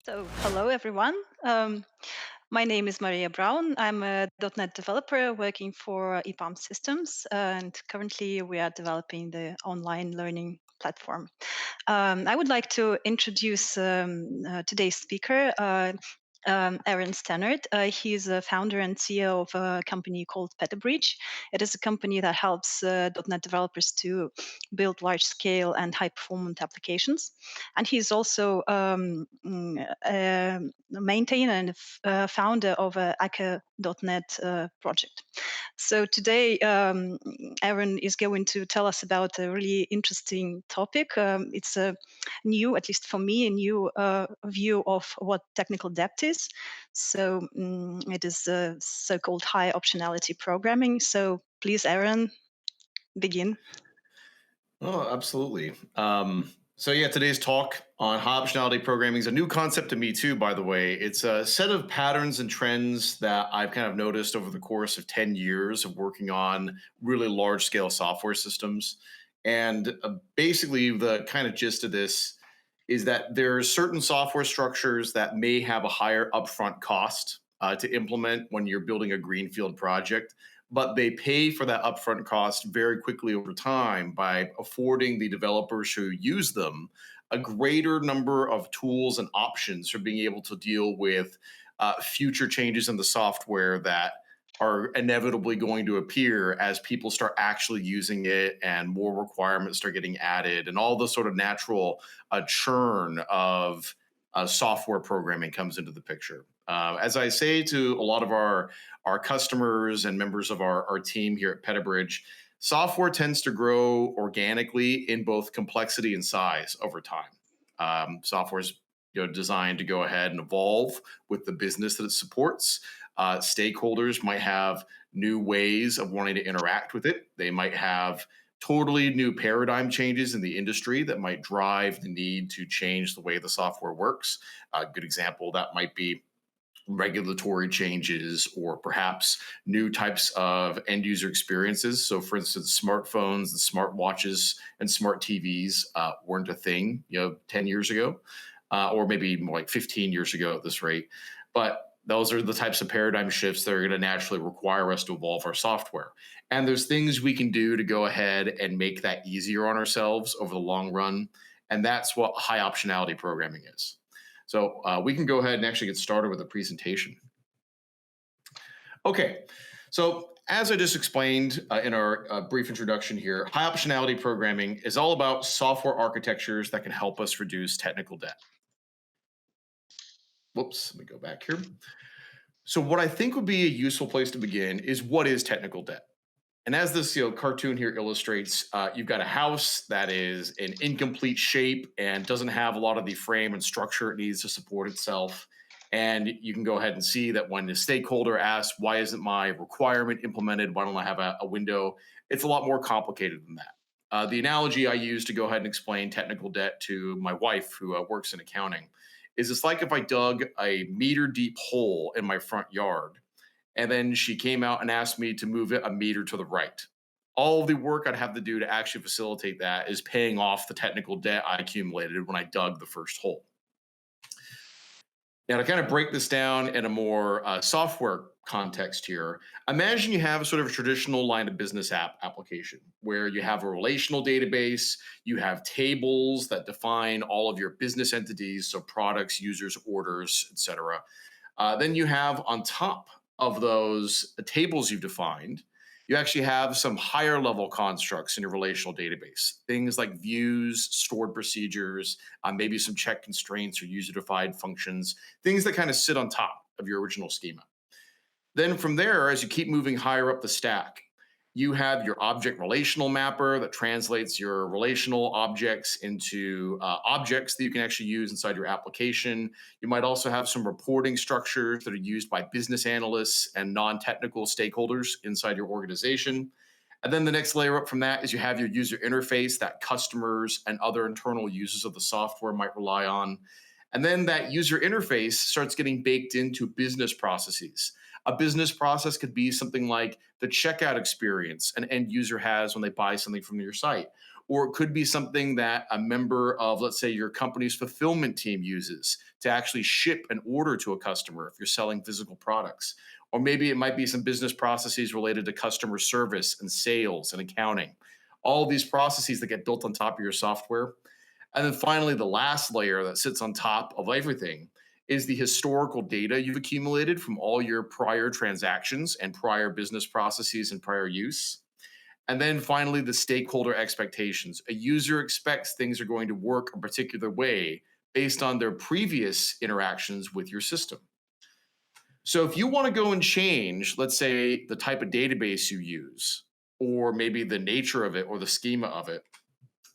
So, hello everyone. My name is Maria Brown. I'm a .NET developer working for EPAM Systems, and currently we are developing the online learning platform. I would like to introduce today's speaker, Aaron Stannard. He's a founder and CEO of a company called Petabridge. It is a company that helps .NET developers to build large-scale and high-performance applications. And he's also a maintainer and founder of a Akka.NET project. So today, Aaron is going to tell us about a really interesting topic. It's a new, at least for me, a new view of what technical debt is. So it is so-called high optionality programming. So please, Aaron, begin. Oh, absolutely. So today's talk on high optionality programming is a new concept to me too, by the way. It's a set of patterns and trends that I've kind of noticed over the course of 10 years of working on really large scale software systems. And basically, the kind of gist of this is that there are certain software structures that may have a higher upfront cost to implement when you're building a greenfield project, but they pay for that upfront cost very quickly over time by affording the developers who use them a greater number of tools and options for being able to deal with future changes in the software that are inevitably going to appear as people start actually using it and more requirements start getting added and all the sort of natural churn of software programming comes into the picture. As I say to a lot of our customers and members of our team here at Petabridge, software tends to grow organically in both complexity and size over time. Software is designed to go ahead and evolve with the business that it supports. Stakeholders might have new ways of wanting to interact with it. They might have totally new paradigm changes in the industry that might drive the need to change the way the software works. A good example that might be regulatory changes or perhaps new types of end user experiences. So, for instance, smartphones and smartwatches and smart TVs weren't a thing, 10 years ago, or maybe more like 15 years ago at this rate. But those are the types of paradigm shifts that are going to naturally require us to evolve our software. And there's things we can do to go ahead and make that easier on ourselves over the long run. And that's what high optionality programming is. So we can go ahead and actually get started with the presentation. Okay, so as I just explained in our brief introduction here, high optionality programming is all about software architectures that can help us reduce technical debt. Whoops, let me go back here. So what I think would be a useful place to begin is what is technical debt? And as this cartoon here illustrates, you've got a house that is in incomplete shape and doesn't have a lot of the frame and structure it needs to support itself. And you can go ahead and see that when the stakeholder asks, why isn't my requirement implemented? Why don't I have a window? It's a lot more complicated than that. The analogy I use to go ahead and explain technical debt to my wife, who works in accounting, is it's like if I dug a meter deep hole in my front yard and then she came out and asked me to move it a meter to the right. All of the work I'd have to do to actually facilitate that is paying off the technical debt I accumulated when I dug the first hole. Now, to kind of break this down in a more software context here, imagine you have a sort of a traditional line of business application where you have a relational database, you have tables that define all of your business entities, so products, users, orders, etc. Then you have on top of those tables you've defined, you actually have some higher level constructs in your relational database. Things like views, stored procedures, maybe some check constraints or user defined functions, things that kind of sit on top of your original schema. Then from there, as you keep moving higher up the stack, you have your object relational mapper that translates your relational objects into objects that you can actually use inside your application. You might also have some reporting structures that are used by business analysts and non-technical stakeholders inside your organization. And then the next layer up from that is you have your user interface that customers and other internal users of the software might rely on. And then that user interface starts getting baked into business processes. A business process could be something like the checkout experience an end user has when they buy something from your site, or it could be something that a member of, let's say, your company's fulfillment team uses to actually ship an order to a customer if you're selling physical products. Or maybe it might be some business processes related to customer service and sales and accounting. All these processes that get built on top of your software. And then finally, the last layer that sits on top of everything is the historical data you've accumulated from all your prior transactions and prior business processes and prior use. And then finally, the stakeholder expectations. A user expects things are going to work a particular way based on their previous interactions with your system. So if you want to go and change, let's say, the type of database you use, or maybe the nature of it or the schema of it,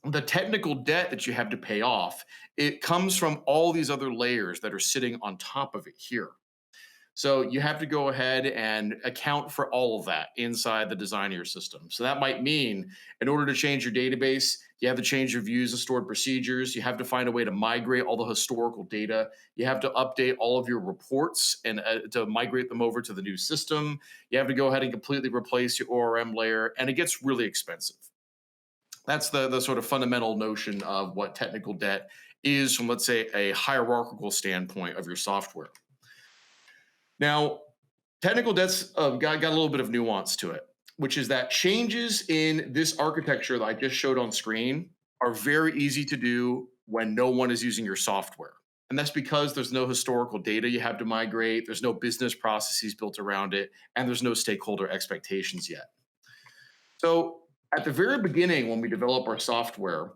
the technical debt that you have to pay off, it comes from all these other layers that are sitting on top of it here. So you have to go ahead and account for all of that inside the design of your system. So that might mean in order to change your database, you have to change your views and stored procedures. You have to find a way to migrate all the historical data. You have to update all of your reports and to migrate them over to the new system. You have to go ahead and completely replace your ORM layer, and it gets really expensive. That's the sort of fundamental notion of what technical debt is from, let's say, a hierarchical standpoint of your software. Now, technical debt's got a little bit of nuance to it, which is that changes in this architecture that I just showed on screen are very easy to do when no one is using your software. And that's because there's no historical data you have to migrate, there's no business processes built around it, and there's no stakeholder expectations yet. So, at the very beginning, when we develop our software,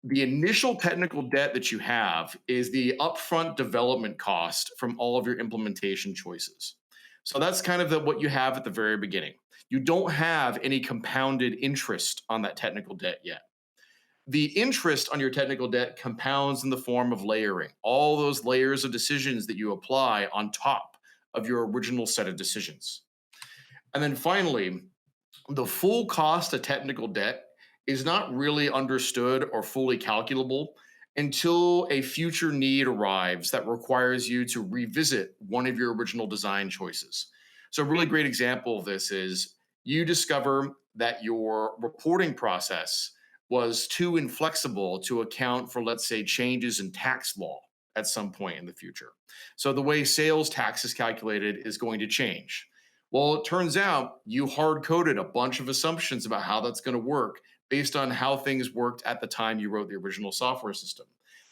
the initial technical debt that you have is the upfront development cost from all of your implementation choices. So that's kind of what you have at the very beginning. You don't have any compounded interest on that technical debt yet. The interest on your technical debt compounds in the form of layering, all those layers of decisions that you apply on top of your original set of decisions. And then finally, the full cost of technical debt is not really understood or fully calculable until a future need arrives that requires you to revisit one of your original design choices. So, a really great example of this is you discover that your reporting process was too inflexible to account for, let's say, changes in tax law at some point in the future. So, the way sales tax is calculated is going to change. Well, it turns out you hard coded a bunch of assumptions about how that's going to work based on how things worked at the time you wrote the original software system.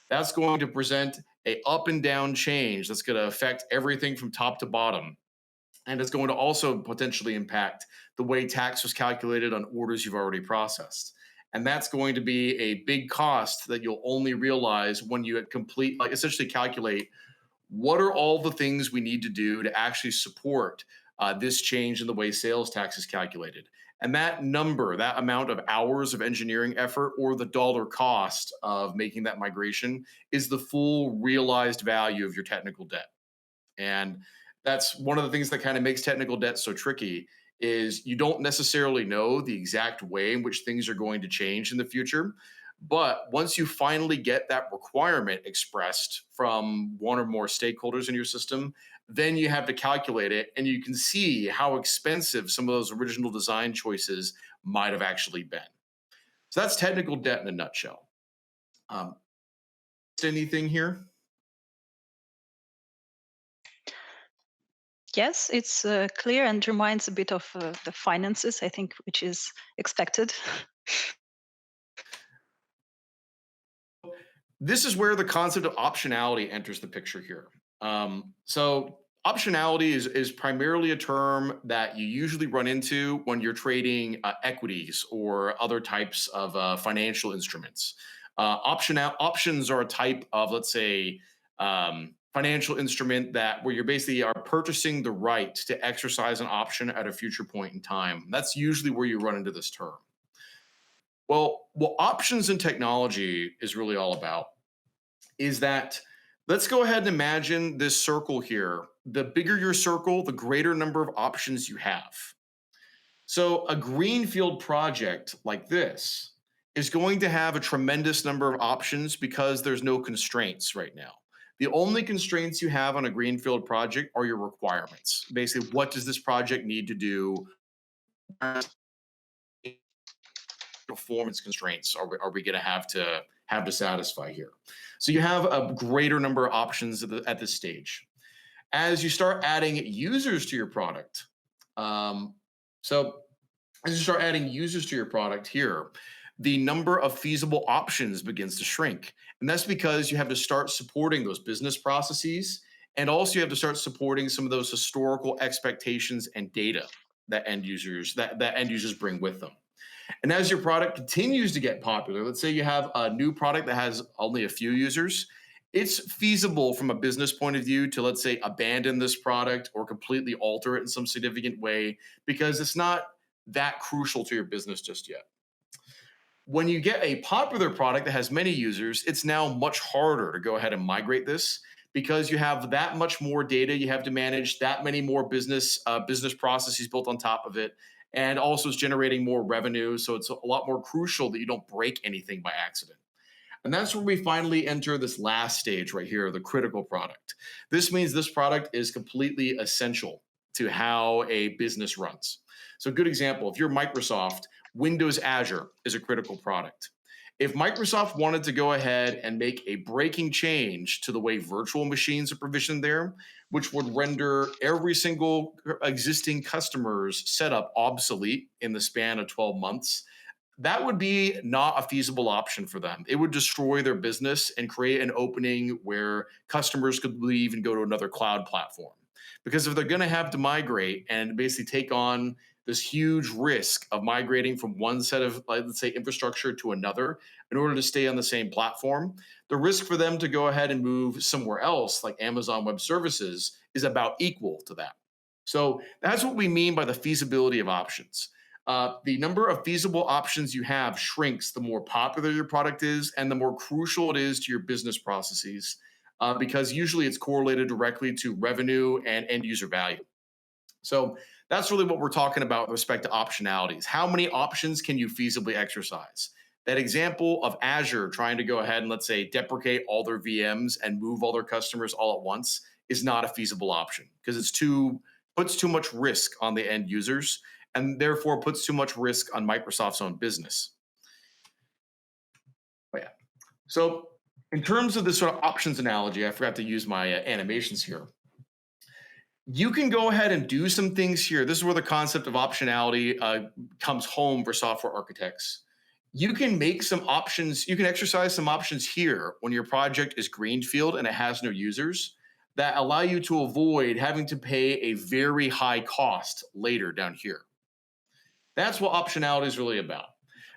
That's going to present a up and down change that's going to affect everything from top to bottom. And it's going to also potentially impact the way tax was calculated on orders you've already processed. And that's going to be a big cost that you'll only realize when you complete, like essentially calculate what are all the things we need to do to actually support this change in the way sales tax is calculated. And that number, that amount of hours of engineering effort or the dollar cost of making that migration is the full realized value of your technical debt. And that's one of the things that kind of makes technical debt so tricky is you don't necessarily know the exact way in which things are going to change in the future. But once you finally get that requirement expressed from one or more stakeholders in your system, then you have to calculate it and you can see how expensive some of those original design choices might have actually been. So that's technical debt in a nutshell. Um, anything here? Yes, it's clear and reminds a bit of the finances, I think, which is expected. This is where the concept of optionality enters the picture here. So optionality is primarily a term that you usually run into when you're trading equities or other types of financial instruments. Options are a type of, let's say, financial instrument that where you're basically are purchasing the right to exercise an option at a future point in time. That's usually where you run into this term. Well, what options in technology is really all about is that let's go ahead and imagine this circle here. The bigger your circle, the greater number of options you have. So, a greenfield project like this is going to have a tremendous number of options because there's no constraints right now. The only constraints you have on a greenfield project are your requirements. Basically, what does this project need to do? performance constraints are we going to have to satisfy here? So you have a greater number of options at this stage. As you start adding users to your product, um, so as you start adding users to your product here, the number of feasible options begins to shrink. And that's because you have to start supporting those business processes. And also you have to start supporting some of those historical expectations and data that end users bring with them. And as your product continues to get popular, let's say you have a new product that has only a few users, it's feasible from a business point of view to, let's say, abandon this product or completely alter it in some significant way because it's not that crucial to your business just yet. When you get a popular product that has many users, it's now much harder to go ahead and migrate this because you have that much more data. You have to manage that many more business processes built on top of it, and also it's generating more revenue. So it's a lot more crucial that you don't break anything by accident. And that's where we finally enter this last stage right here, the critical product. This means this product is completely essential to how a business runs. So, a good example, if you're Microsoft, Windows Azure is a critical product. If Microsoft wanted to go ahead and make a breaking change to the way virtual machines are provisioned there, which would render every single existing customer's setup obsolete in the span of 12 months, that would be not a feasible option for them. It would destroy their business and create an opening where customers could leave and go to another cloud platform. Because if they're going to have to migrate and basically take on this huge risk of migrating from one set of, let's say, infrastructure to another in order to stay on the same platform, the risk for them to go ahead and move somewhere else, like Amazon Web Services, is about equal to that. So that's what we mean by the feasibility of options. The number of feasible options you have shrinks the more popular your product is and the more crucial it is to your business processes, because usually it's correlated directly to revenue and end user value. So that's really what we're talking about with respect to optionalities. How many options can you feasibly exercise? That example of Azure trying to go ahead and, let's say, deprecate all their VMs and move all their customers all at once is not a feasible option because puts too much risk on the end users and therefore puts too much risk on Microsoft's own business. But yeah. So in terms of this sort of options analogy, I forgot to use my animations here. You can go ahead and do some things here. This is where the concept of optionality comes home for software architects. You can make some options, you can exercise some options here when your project is greenfield and it has no users that allow you to avoid having to pay a very high cost later down here. That's what optionality is really about.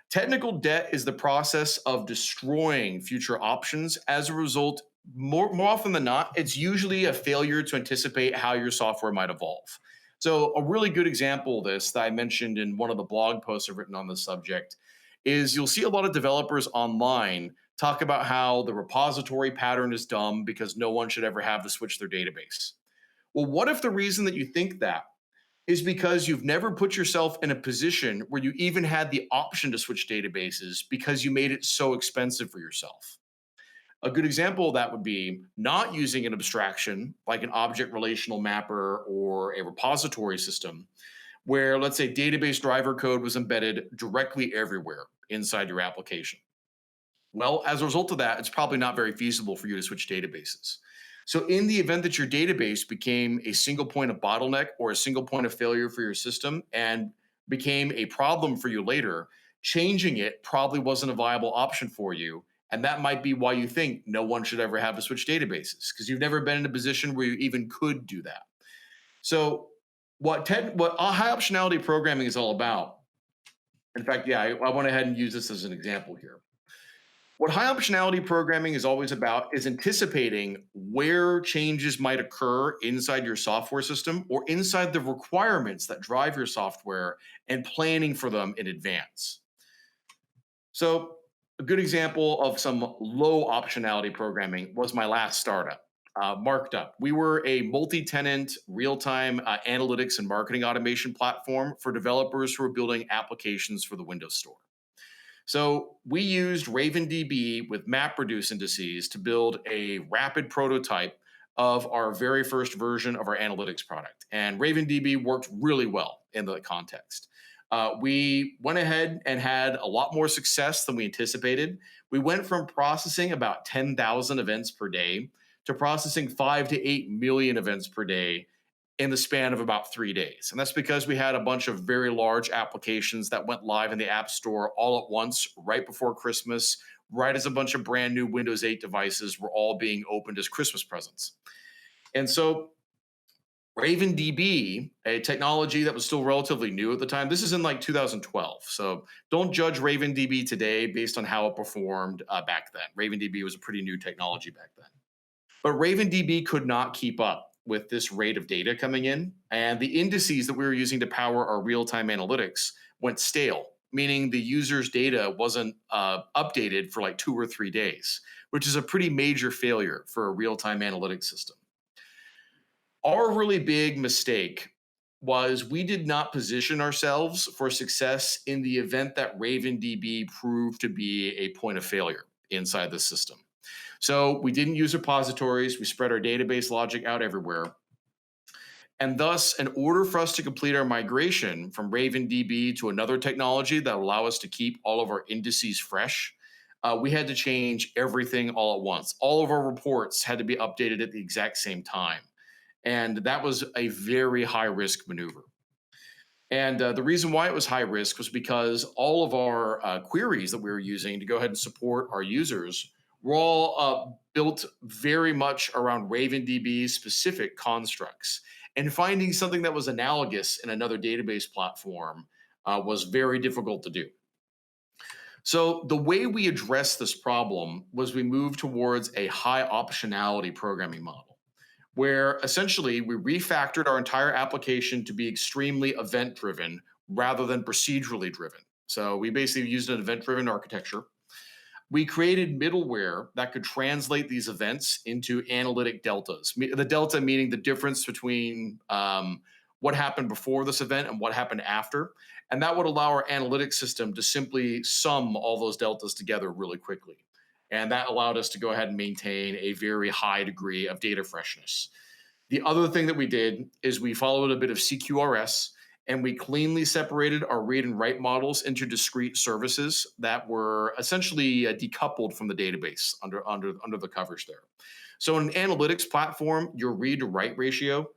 Technical debt is the process of destroying future options. As a result, more often than not, it's usually a failure to anticipate how your software might evolve. So, a really good example of this that I mentioned in one of the blog posts I've written on this subject is you'll see a lot of developers online talk about how the repository pattern is dumb because no one should ever have to switch their database. Well, what if the reason that you think that is because you've never put yourself in a position where you even had the option to switch databases because you made it so expensive for yourself? A good example of that would be not using an abstraction like an object relational mapper or a repository system, where, let's say, database driver code was embedded directly everywhere inside your application. Well, as a result of that, it's probably not very feasible for you to switch databases. So, in the event that your database became a single point of bottleneck or a single point of failure for your system and became a problem for you later, changing it probably wasn't a viable option for you. And that might be why you think no one should ever have to switch databases because you've never been in a position where you even could do that. So, what high optionality programming is all about, in fact, yeah, I went ahead and used this as an example here. What high optionality programming is always about is anticipating where changes might occur inside your software system or inside the requirements that drive your software and planning for them in advance. So, a good example of some low optionality programming was my last startup, Marked Up. We were a multi tenant, real time analytics and marketing automation platform for developers who are building applications for the Windows Store. So we used RavenDB with MapReduce indices to build a rapid prototype of our very first version of our analytics product. And RavenDB worked really well in the context. We went ahead and had a lot more success than we anticipated. We went from processing about 10,000 events per day to processing 5 to 8 million events per day in the span of about 3 days. And that's because we had a bunch of very large applications that went live in the App Store all at once, right before Christmas, right as a bunch of brand new Windows 8 devices were all being opened as Christmas presents. And so RavenDB, a technology that was still relatively new at the time, this is in like 2012. So don't judge RavenDB today based on how it performed back then. RavenDB was a pretty new technology back then. But RavenDB could not keep up with this rate of data coming in. And the indices that we were using to power our real time analytics went stale, meaning the user's data wasn't updated for like 2 or 3 days, which is a pretty major failure for a real time analytics system. Our really big mistake was we did not position ourselves for success in the event that RavenDB proved to be a point of failure inside the system. So we didn't use repositories, we spread our database logic out everywhere. And thus, in order for us to complete our migration from RavenDB to another technology that will allow us to keep all of our indices fresh, we had to change everything all at once. All of our reports had to be updated at the exact same time. And that was a very high risk maneuver. And the reason why it was high risk was because all of our queries that we were using to go ahead and support our users were all built very much around RavenDB specific constructs. And finding something that was analogous in another database platform was very difficult to do. So the way we addressed this problem was we moved towards a high optionality programming model, where essentially we refactored our entire application to be extremely event driven rather than procedurally driven. So we basically used an event driven architecture. We created middleware that could translate these events into analytic deltas. The delta meaning the difference between what happened before this event and what happened after. And that would allow our analytics system to simply sum all those deltas together really quickly. And that allowed us to go ahead and maintain a very high degree of data freshness. The other thing that we did is we followed a bit of Cqrs and we cleanly separated our read and write models into discrete services that were essentially decoupled from the database under the covers there. So in an analytics platform, your read to write ratio,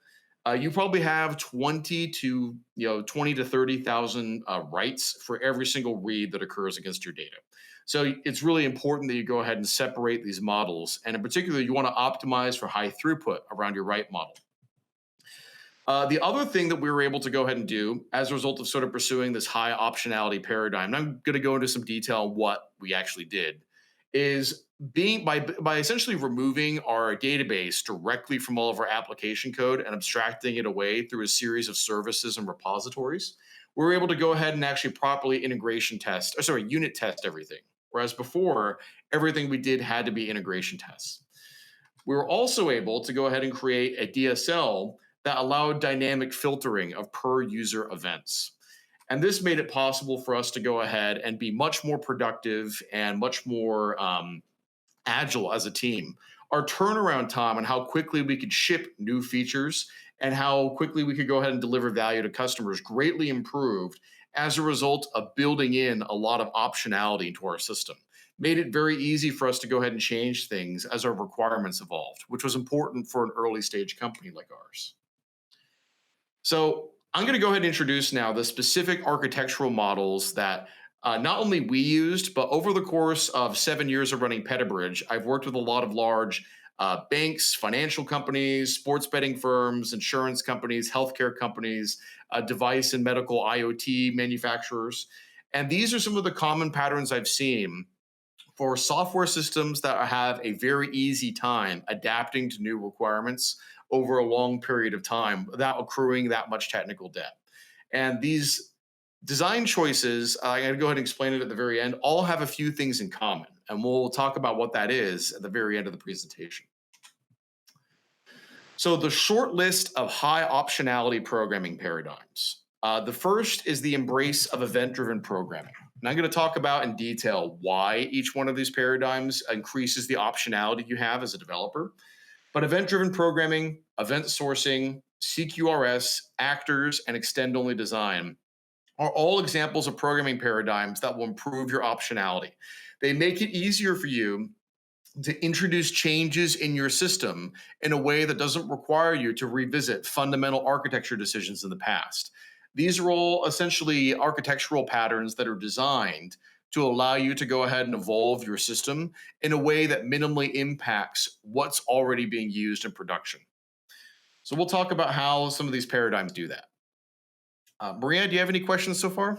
you probably have 20 to 30,000 writes for every single read that occurs against your data. So it's really important that you go ahead and separate these models. And in particular, you want to optimize for high throughput around your write model. The other thing that we were able to go ahead and do as a result of sort of pursuing this high optionality paradigm, and I'm going to go into some detail on what we actually did, is being by essentially removing our database directly from all of our application code and abstracting it away through a series of services and repositories, we were able to go ahead and actually properly unit test everything. Whereas before, everything we did had to be integration tests. We were also able to go ahead and create a DSL that allowed dynamic filtering of per user events. And this made it possible for us to go ahead and be much more productive and much more agile as a team. Our turnaround time and how quickly we could ship new features and how quickly we could go ahead and deliver value to customers greatly improved as a result of building in a lot of optionality into our system. Made it very easy for us to go ahead and change things as our requirements evolved, which was important for an early stage company like ours. So I'm going to go ahead and introduce now the specific architectural models that not only we used, but over the course of 7 years of running Petabridge, I've worked with a lot of large banks, financial companies, sports betting firms, insurance companies, healthcare companies, device and medical IoT manufacturers. And these are some of the common patterns I've seen for software systems that have a very easy time adapting to new requirements over a long period of time without accruing that much technical debt. And these design choices, I'm going to go ahead and explain it at the very end, all have a few things in common. And we'll talk about what that is at the very end of the presentation. So the short list of high optionality programming paradigms. The first is the embrace of event-driven programming. And I'm going to talk about in detail why each one of these paradigms increases the optionality you have as a developer. But event-driven programming, event sourcing, CQRS, actors, and extend-only design are all examples of programming paradigms that will improve your optionality. They make it easier for you to introduce changes in your system in a way that doesn't require you to revisit fundamental architecture decisions in the past. These are all essentially architectural patterns that are designed to allow you to go ahead and evolve your system in a way that minimally impacts what's already being used in production. So, we'll talk about how some of these paradigms do that. Maria, do you have any questions so far?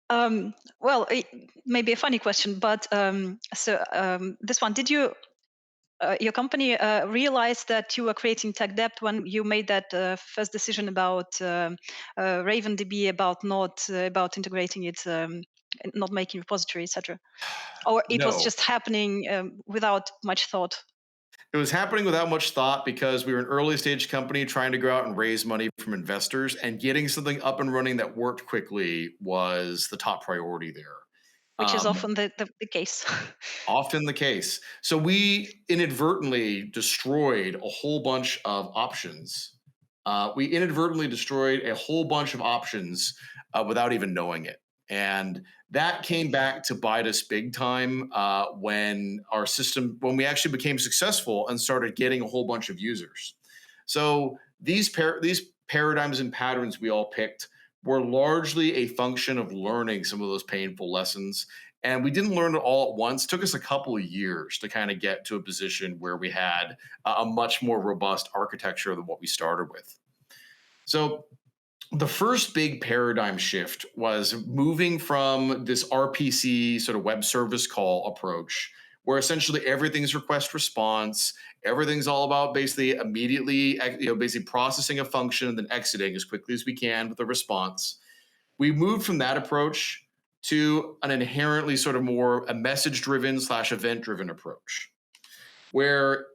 Well, maybe a funny question, but this one, did you your company realize that you were creating tech debt when you made that first decision about RavenDB, about not about integrating it, not making repository, etc., or it was No. just happening without much thought? It was happening without much thought because we were an early stage company trying to go out and raise money from investors, and getting something up and running that worked quickly was the top priority there. Which is Um, often the case. Often the case. So we inadvertently destroyed a whole bunch of options. We inadvertently destroyed a whole bunch of options without even knowing it. And that came back to bite us big time when our system, when we actually became successful and started getting a whole bunch of users. So these paradigms and patterns we all picked were largely a function of learning some of those painful lessons, and we didn't learn it all at once. It took us a couple of years to kind of get to a position where we had a much more robust architecture than what we started with. So the first big paradigm shift was moving from this RPC sort of web service call approach, where essentially everything's request response, everything's all about basically immediately, basically processing a function and then exiting as quickly as we can with a response. We moved from that approach to an inherently sort of more a message driven slash event driven approach where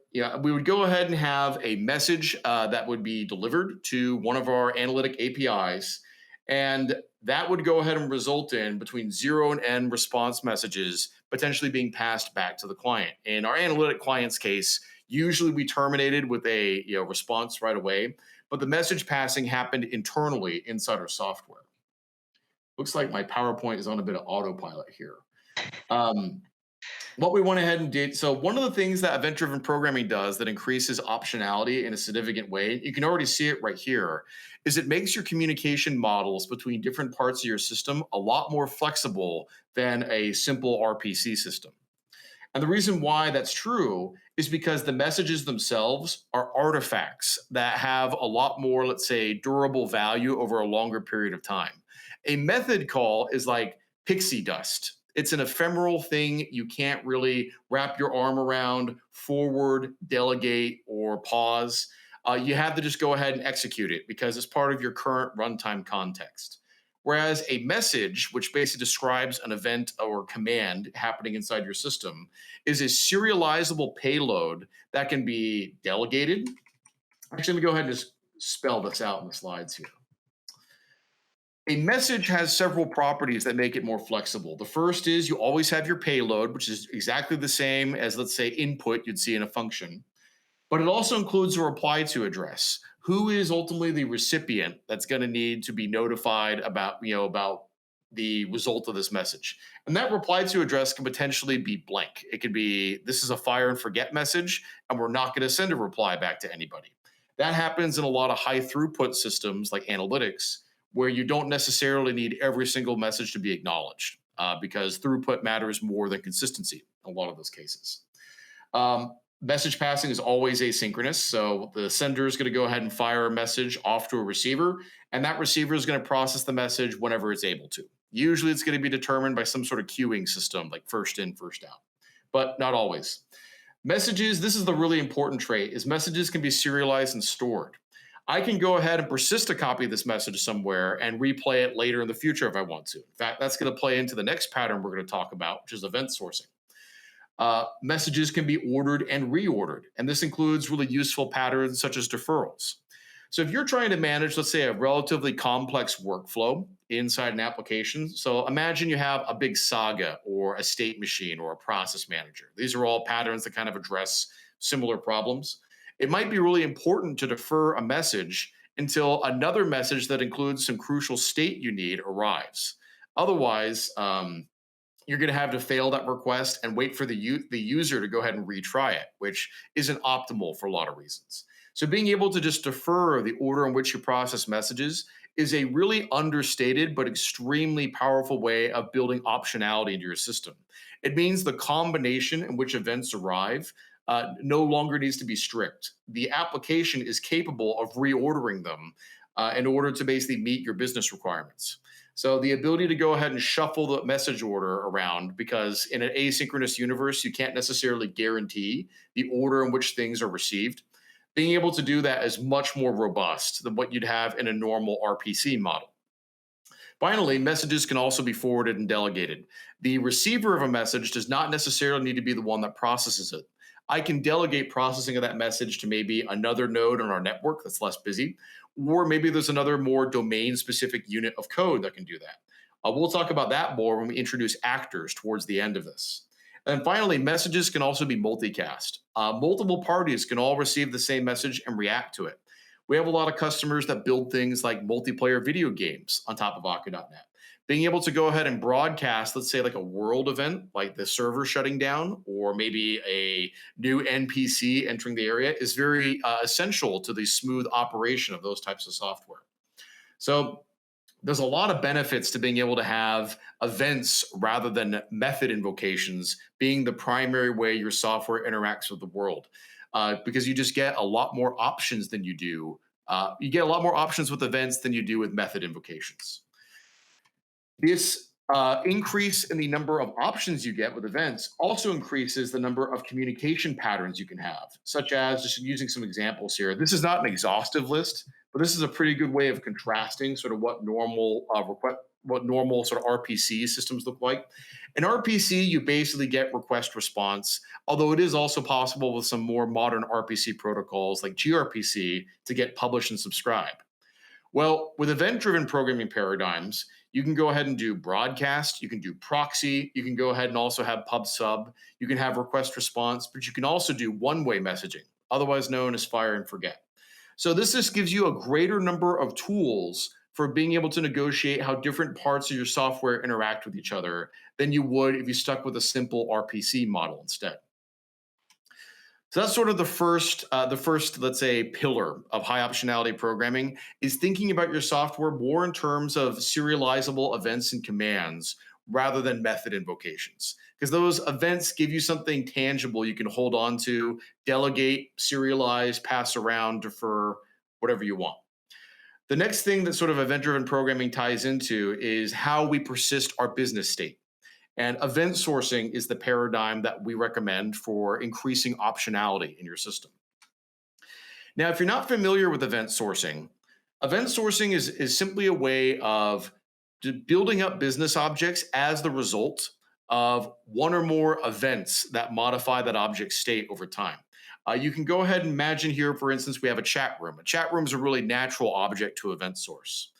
we would go ahead and have a message that would be delivered to one of our analytic APIs, and that would go ahead and result in between 0 and n response messages potentially being passed back to the client. In our analytic client's case, usually we terminated with a response right away, but the message passing happened internally inside our software. Looks like my PowerPoint is on a bit of autopilot here. Um, what we went ahead and did. So one of the things that event-driven programming does that increases optionality in a significant way, you can already see it right here, is it makes your communication models between different parts of your system a lot more flexible than a simple RPC system. And the reason why that's true is because the messages themselves are artifacts that have a lot more, let's say, durable value over a longer period of time. A method call is like pixie dust. It's an ephemeral thing you can't really wrap your arm around, forward, delegate, or pause. You have to just go ahead and execute it because it's part of your current runtime context. Whereas a message, which basically describes an event or command happening inside your system, is a serializable payload that can be delegated. Actually, let me go ahead and just spell this out in the slides here. A message has several properties that make it more flexible. The first is you always have your payload, which is exactly the same as, let's say, input you'd see in a function. But it also includes a reply to address. Who is ultimately the recipient that's going to need to be notified about the result of this message? And that reply to address can potentially be blank. It could be, this is a fire and forget message, and we're not going to send a reply back to anybody. That happens in a lot of high throughput systems like analytics, where you don't necessarily need every single message to be acknowledged because throughput matters more than consistency in a lot of those cases. Message passing is always asynchronous. So the sender is going to go ahead and fire a message off to a receiver, and that receiver is going to process the message whenever it's able to. Usually it's going to be determined by some sort of queuing system like first in, first out, but not always. Messages, this is the really important trait, is messages can be serialized and stored. I can go ahead and persist a copy of this message somewhere and replay it later in the future if I want to. In fact, that's going to play into the next pattern we're going to talk about, which is event sourcing. Messages can be ordered and reordered, and this includes really useful patterns such as deferrals. So if you're trying to manage, let's say, a relatively complex workflow inside an application, so imagine you have a big saga or a state machine or a process manager. These are all patterns that kind of address similar problems. It might be really important to defer a message until another message that includes some crucial state you need arrives. Otherwise, you're going to have to fail that request and wait for the user to go ahead and retry it, which isn't optimal for a lot of reasons. So, being able to just defer the order in which you process messages is a really understated but extremely powerful way of building optionality into your system. It means the combination in which events arrive no longer needs to be strict. The application is capable of reordering them in order to basically meet your business requirements. So the ability to go ahead and shuffle the message order around, because in an asynchronous universe, you can't necessarily guarantee the order in which things are received. Being able to do that is much more robust than what you'd have in a normal RPC model. Finally, messages can also be forwarded and delegated. The receiver of a message does not necessarily need to be the one that processes it. I can delegate processing of that message to maybe another node on our network that's less busy, or maybe there's another more domain specific unit of code that can do that. We'll talk about that more when we introduce actors towards the end of this. And finally, messages can also be multicast. Multiple parties can all receive the same message and react to it. We have a lot of customers that build things like multiplayer video games on top of Akka.net. Being able to go ahead and broadcast, let's say, like a world event, like the server shutting down, or maybe a new NPC entering the area, is very essential to the smooth operation of those types of software. So, there's a lot of benefits to being able to have events rather than method invocations being the primary way your software interacts with the world, because you just get a lot more options than you do. You get a lot more options with events than you do with method invocations. This increase in the number of options you get with events also increases the number of communication patterns you can have, such as, just using some examples here. This is not an exhaustive list, but this is a pretty good way of contrasting sort of what normal sort of RPC systems look like. In RPC, you basically get request response, although it is also possible with some more modern RPC protocols like gRPC to get publish and subscribe. Well, with event driven programming paradigms, you can go ahead and do broadcast, you can do proxy, you can go ahead and also have pub sub, you can have request response, but you can also do one way messaging, otherwise known as fire and forget. So, this just gives you a greater number of tools for being able to negotiate how different parts of your software interact with each other than you would if you stuck with a simple RPC model instead. So that's sort of the first, let's say, pillar of high optionality programming, is thinking about your software more in terms of serializable events and commands rather than method invocations. Because those events give you something tangible you can hold on to, delegate, serialize, pass around, defer, whatever you want. The next thing that sort of event driven programming ties into is how we persist our business state. And event sourcing is the paradigm that we recommend for increasing optionality in your system. Now, if you're not familiar with event sourcing is simply a way of building up business objects as the result of one or more events that modify that object state over time. You can go ahead and imagine here, for instance, we have a chat room. A chat room is a really natural object to event source.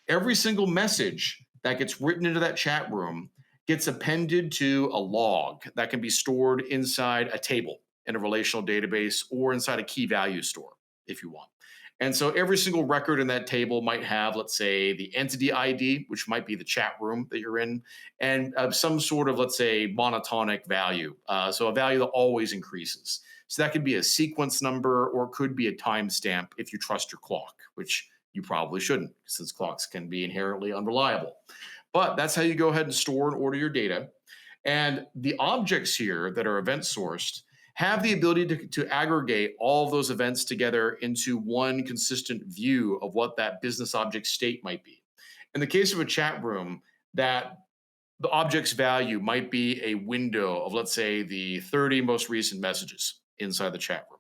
Every single message that gets written into that chat room gets appended to a log that can be stored inside a table in a relational database or inside a key value store if you want. And so every single record in that table might have, let's say, the entity ID, which might be the chat room that you're in, and some sort of, let's say, monotonic value. So a value that always increases. So that could be a sequence number, or it could be a timestamp if you trust your clock, which you probably shouldn't, since clocks can be inherently unreliable. But that's how you go ahead and store and order your data. And the objects here that are event sourced have the ability to aggregate all of those events together into one consistent view of what that business object state might be. In the case of a chat room, that the object's value might be a window of, let's say, the 30 most recent messages inside the chat room.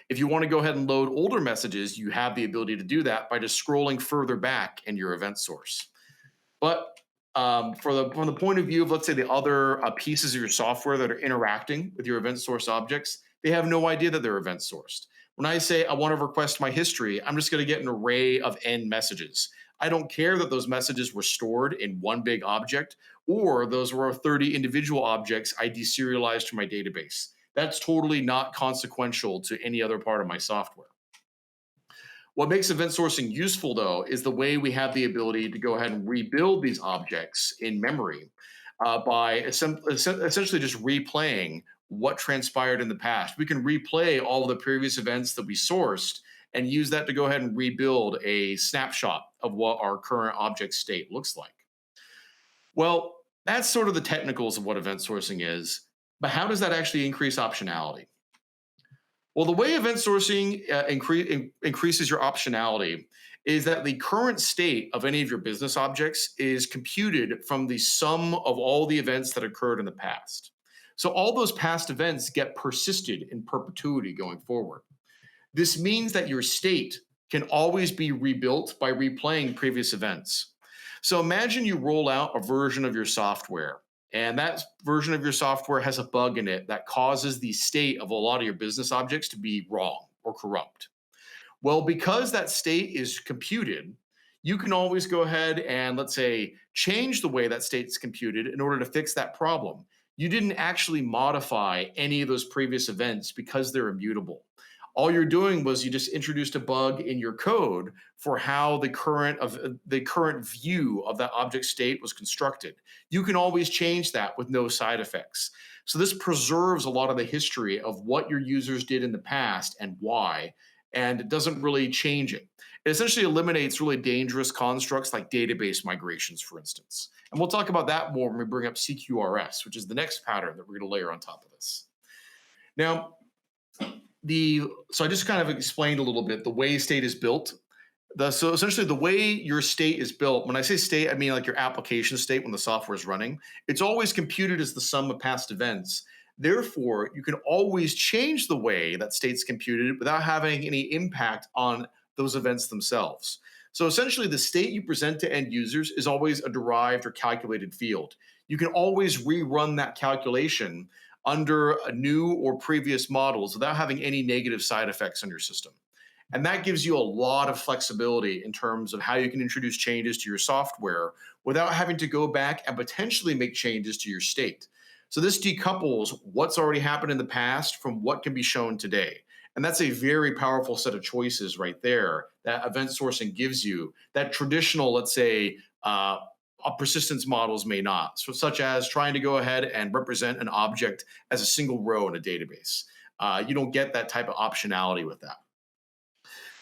If you want to go ahead and load older messages, you have the ability to do that by just scrolling further back in your event source. But from the point of view of, let's say, the other pieces of your software that are interacting with your event source objects, they have no idea that they're event sourced. When I say I want to request my history, I'm just going to get an array of n messages. I don't care that those messages were stored in one big object, or those were 30 individual objects I deserialized from my database. That's totally not consequential to any other part of my software. What makes event sourcing useful, though, is the way we have the ability to go ahead and rebuild these objects in memory by essentially just replaying what transpired in the past. We can replay all of the previous events that we sourced and use that to go ahead and rebuild a snapshot of what our current object state looks like. Well, that's sort of the technicals of what event sourcing is, but how does that actually increase optionality? Well, the way event sourcing increases your optionality is that the current state of any of your business objects is computed from the sum of all the events that occurred in the past. So all those past events get persisted in perpetuity going forward. This means that your state can always be rebuilt by replaying previous events. So imagine you roll out a version of your software, and that version of your software has a bug in it that causes the state of a lot of your business objects to be wrong or corrupt. Well, because that state is computed, you can always go ahead and, let's say, change the way that state's computed in order to fix that problem. You didn't actually modify any of those previous events because they're immutable. All you're doing was you just introduced a bug in your code for how the current view of that object state was constructed. You can always change that with no side effects. So this preserves a lot of the history of what your users did in the past and why, and it doesn't really change it. It essentially eliminates really dangerous constructs like database migrations, for instance. And we'll talk about that more when we bring up Cqrs, which is the next pattern that we're going to layer on top of this. Now, so I just kind of explained a little bit the way state is built. So essentially, the way your state is built, when I say state, I mean like your application state when the software is running. It's always computed as the sum of past events. Therefore, you can always change the way that state's computed without having any impact on those events themselves. So essentially, the state you present to end users is always a derived or calculated field. You can always rerun that calculation under a new or previous models without having any negative side effects on your system. And that gives you a lot of flexibility in terms of how you can introduce changes to your software without having to go back and potentially make changes to your state. So this decouples what's already happened in the past from what can be shown today. And that's a very powerful set of choices right there that event sourcing gives you that traditional, let's say, persistence models may not, so such as trying to go ahead and represent an object as a single row in a database. You don't get that type of optionality with that.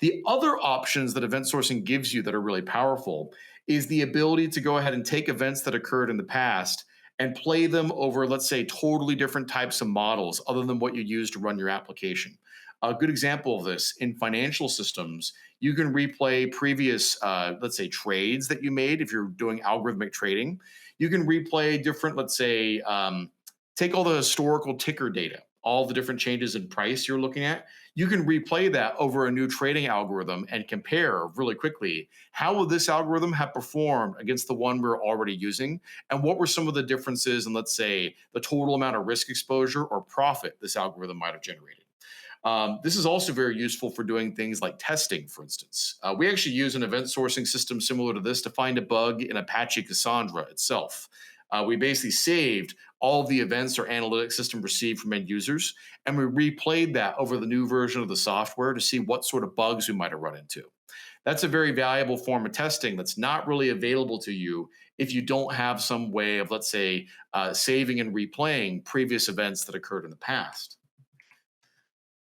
The other options that event sourcing gives you that are really powerful is the ability to go ahead and take events that occurred in the past and play them over, let's say, totally different types of models other than what you use to run your application. A good example of this in financial systems, you can replay previous, let's say, trades that you made if you're doing algorithmic trading. You can replay different, let's say, take all the historical ticker data, all the different changes in price you're looking at. You can replay that over a new trading algorithm and compare really quickly how would this algorithm have performed against the one we're already using, and what were some of the differences in, let's say, the total amount of risk exposure or profit this algorithm might have generated. This is also very useful for doing things like testing, for instance. We actually use an event sourcing system similar to this to find a bug in Apache Cassandra itself. We basically saved all of the events our analytics system received from end users, and we replayed that over the new version of the software to see what sort of bugs we might have run into. That's a very valuable form of testing that's not really available to you if you don't have some way of, let's say, saving and replaying previous events that occurred in the past.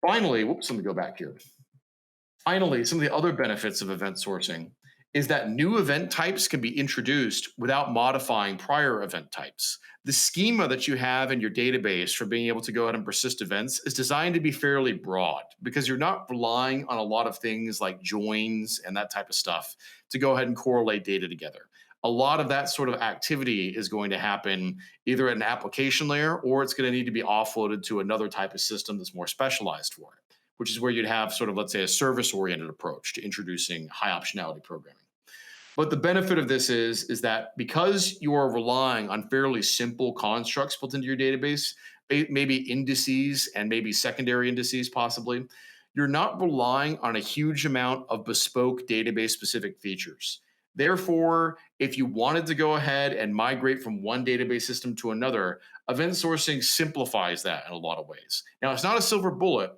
Finally, whoops, let me go back here. Finally, some of the other benefits of event sourcing is that new event types can be introduced without modifying prior event types. The schema that you have in your database for being able to go ahead and persist events is designed to be fairly broad because you're not relying on a lot of things like joins and that type of stuff to go ahead and correlate data together. A lot of that sort of activity is going to happen either at an application layer or it's going to need to be offloaded to another type of system that's more specialized for it, which is where you'd have sort of, let's say, a service-oriented approach to introducing high optionality programming. But the benefit of this is that because you are relying on fairly simple constructs built into your database, maybe indices and maybe secondary indices possibly, you're not relying on a huge amount of bespoke database-specific features. Therefore, if you wanted to go ahead and migrate from one database system to another, event sourcing simplifies that in a lot of ways. Now, it's not a silver bullet,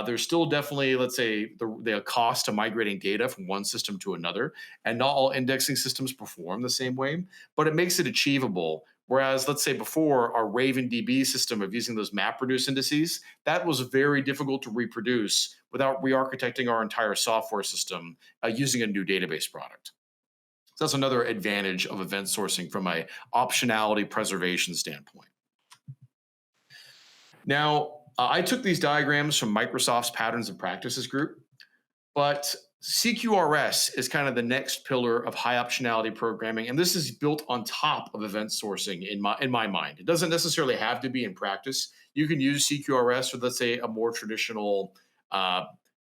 There's still definitely, let's say, the cost to migrating data from one system to another, and not all indexing systems perform the same way, but it makes it achievable. Whereas, let's say before our Raven DB system of using those MapReduce indices, that was very difficult to reproduce without re-architecting our entire software system using a new database product. So that's another advantage of event sourcing from a optionality preservation standpoint. Now, I took these diagrams from Microsoft's Patterns and Practices group, but CQRS is kind of the next pillar of high optionality programming, and this is built on top of event sourcing in my mind. It doesn't necessarily have to be in practice. You can use CQRS with, let's say, a more traditional uh,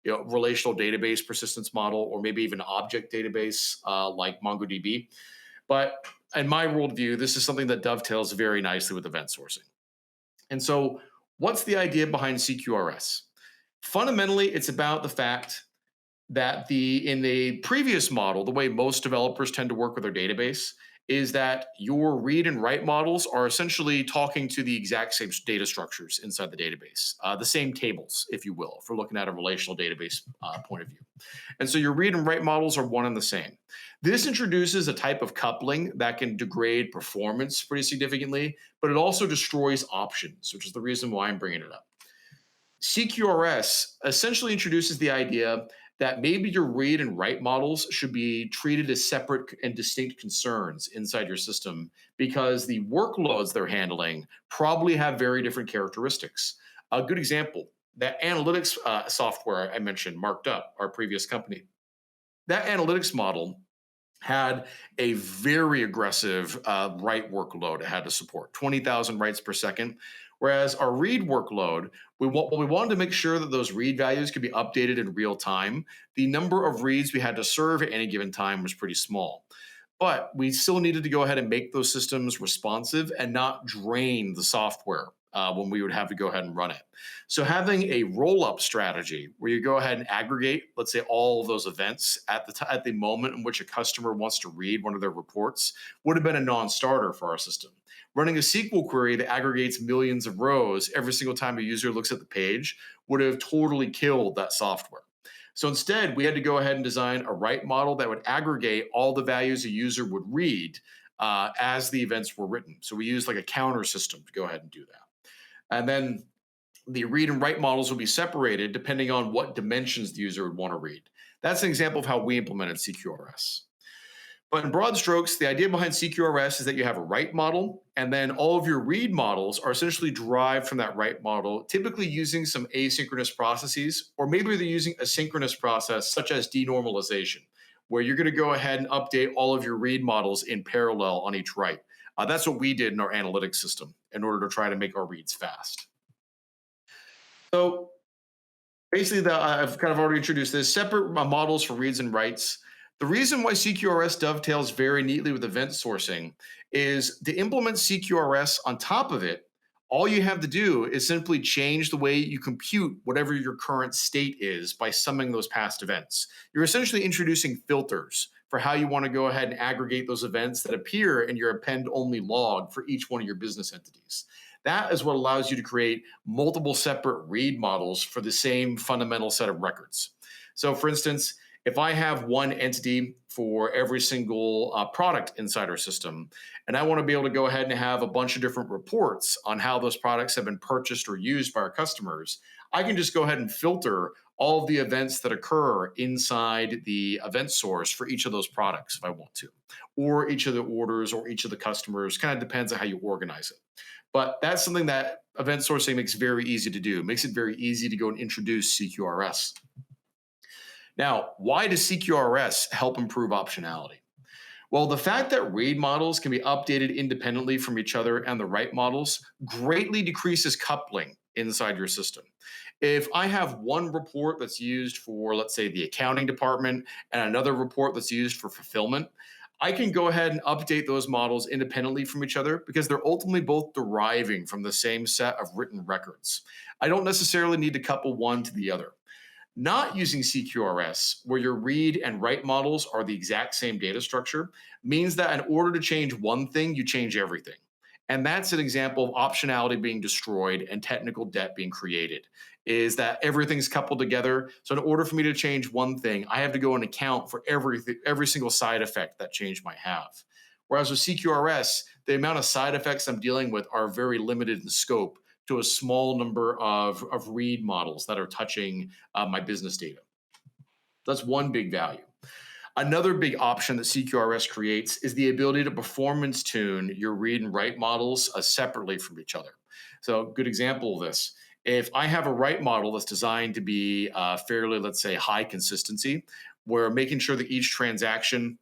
relational database persistence model, or maybe even object database like MongoDB. But in my worldview, this is something that dovetails very nicely with event sourcing. And so, what's the idea behind CQRS? Fundamentally, it's about the fact that in the previous model, the way most developers tend to work with their database is that your read and write models are essentially talking to the exact same data structures inside the database, the same tables, if you will, if we're looking at a relational database point of view. And so your read and write models are one and the same. This introduces a type of coupling that can degrade performance pretty significantly, but it also destroys options, which is the reason why I'm bringing it up. CQRS essentially introduces the idea that maybe your read and write models should be treated as separate and distinct concerns inside your system because the workloads they're handling probably have very different characteristics. A good example, that analytics software I mentioned, Marked Up, our previous company, that analytics model had a very aggressive write workload it had to support 20,000 writes per second. Whereas our read workload, we wanted to make sure that those read values could be updated in real time. The number of reads we had to serve at any given time was pretty small. But we still needed to go ahead and make those systems responsive and not drain the software when we would have to go ahead and run it. So having a roll-up strategy where you go ahead and aggregate, let's say, all of those events at the moment in which a customer wants to read one of their reports would have been a non-starter for our system. Running a SQL query that aggregates millions of rows every single time a user looks at the page would have totally killed that software. So instead, we had to go ahead and design a write model that would aggregate all the values a user would read as the events were written. So we used like a counter system to go ahead and do that. And then the read and write models will be separated depending on what dimensions the user would want to read. That's an example of how we implemented CQRS. But in broad strokes, the idea behind CQRS is that you have a write model, and then all of your read models are essentially derived from that write model, typically using some asynchronous processes, or maybe they're using a synchronous process such as denormalization, where you're going to go ahead and update all of your read models in parallel on each write. That's what we did in our analytics system in order to try to make our reads fast. So basically, I've kind of already introduced this separate models for reads and writes. The reason why CQRS dovetails very neatly with event sourcing is to implement CQRS on top of it. All you have to do is simply change the way you compute whatever your current state is by summing those past events. You're essentially introducing filters for how you want to go ahead and aggregate those events that appear in your append only log for each one of your business entities. That is what allows you to create multiple separate read models for the same fundamental set of records. So, for instance, if I have one entity for every single product inside our system, and I want to be able to go ahead and have a bunch of different reports on how those products have been purchased or used by our customers, I can just go ahead and filter all of the events that occur inside the event source for each of those products if I want to, or each of the orders or each of the customers. Kind of depends on how you organize it. But that's something that event sourcing makes very easy to do. It makes it very easy to go and introduce CQRS. Now, why does CQRS help improve optionality? Well, the fact that read models can be updated independently from each other and the write models greatly decreases coupling inside your system. If I have one report that's used for, let's say, the accounting department and another report that's used for fulfillment, I can go ahead and update those models independently from each other because they're ultimately both deriving from the same set of written records. I don't necessarily need to couple one to the other. Not using CQRS, where your read and write models are the exact same data structure, means that in order to change one thing, you change everything. And that's an example of optionality being destroyed and technical debt being created, is that everything's coupled together. So in order for me to change one thing, I have to go and account for every single side effect that change might have. Whereas with CQRS, the amount of side effects I'm dealing with are very limited in scope to a small number of read models that are touching my business data. That's one big value. Another big option that CQRS creates is the ability to performance tune your read and write models separately from each other. So, a good example of this: if I have a write model that's designed to be fairly, let's say, high consistency, where making sure that each transaction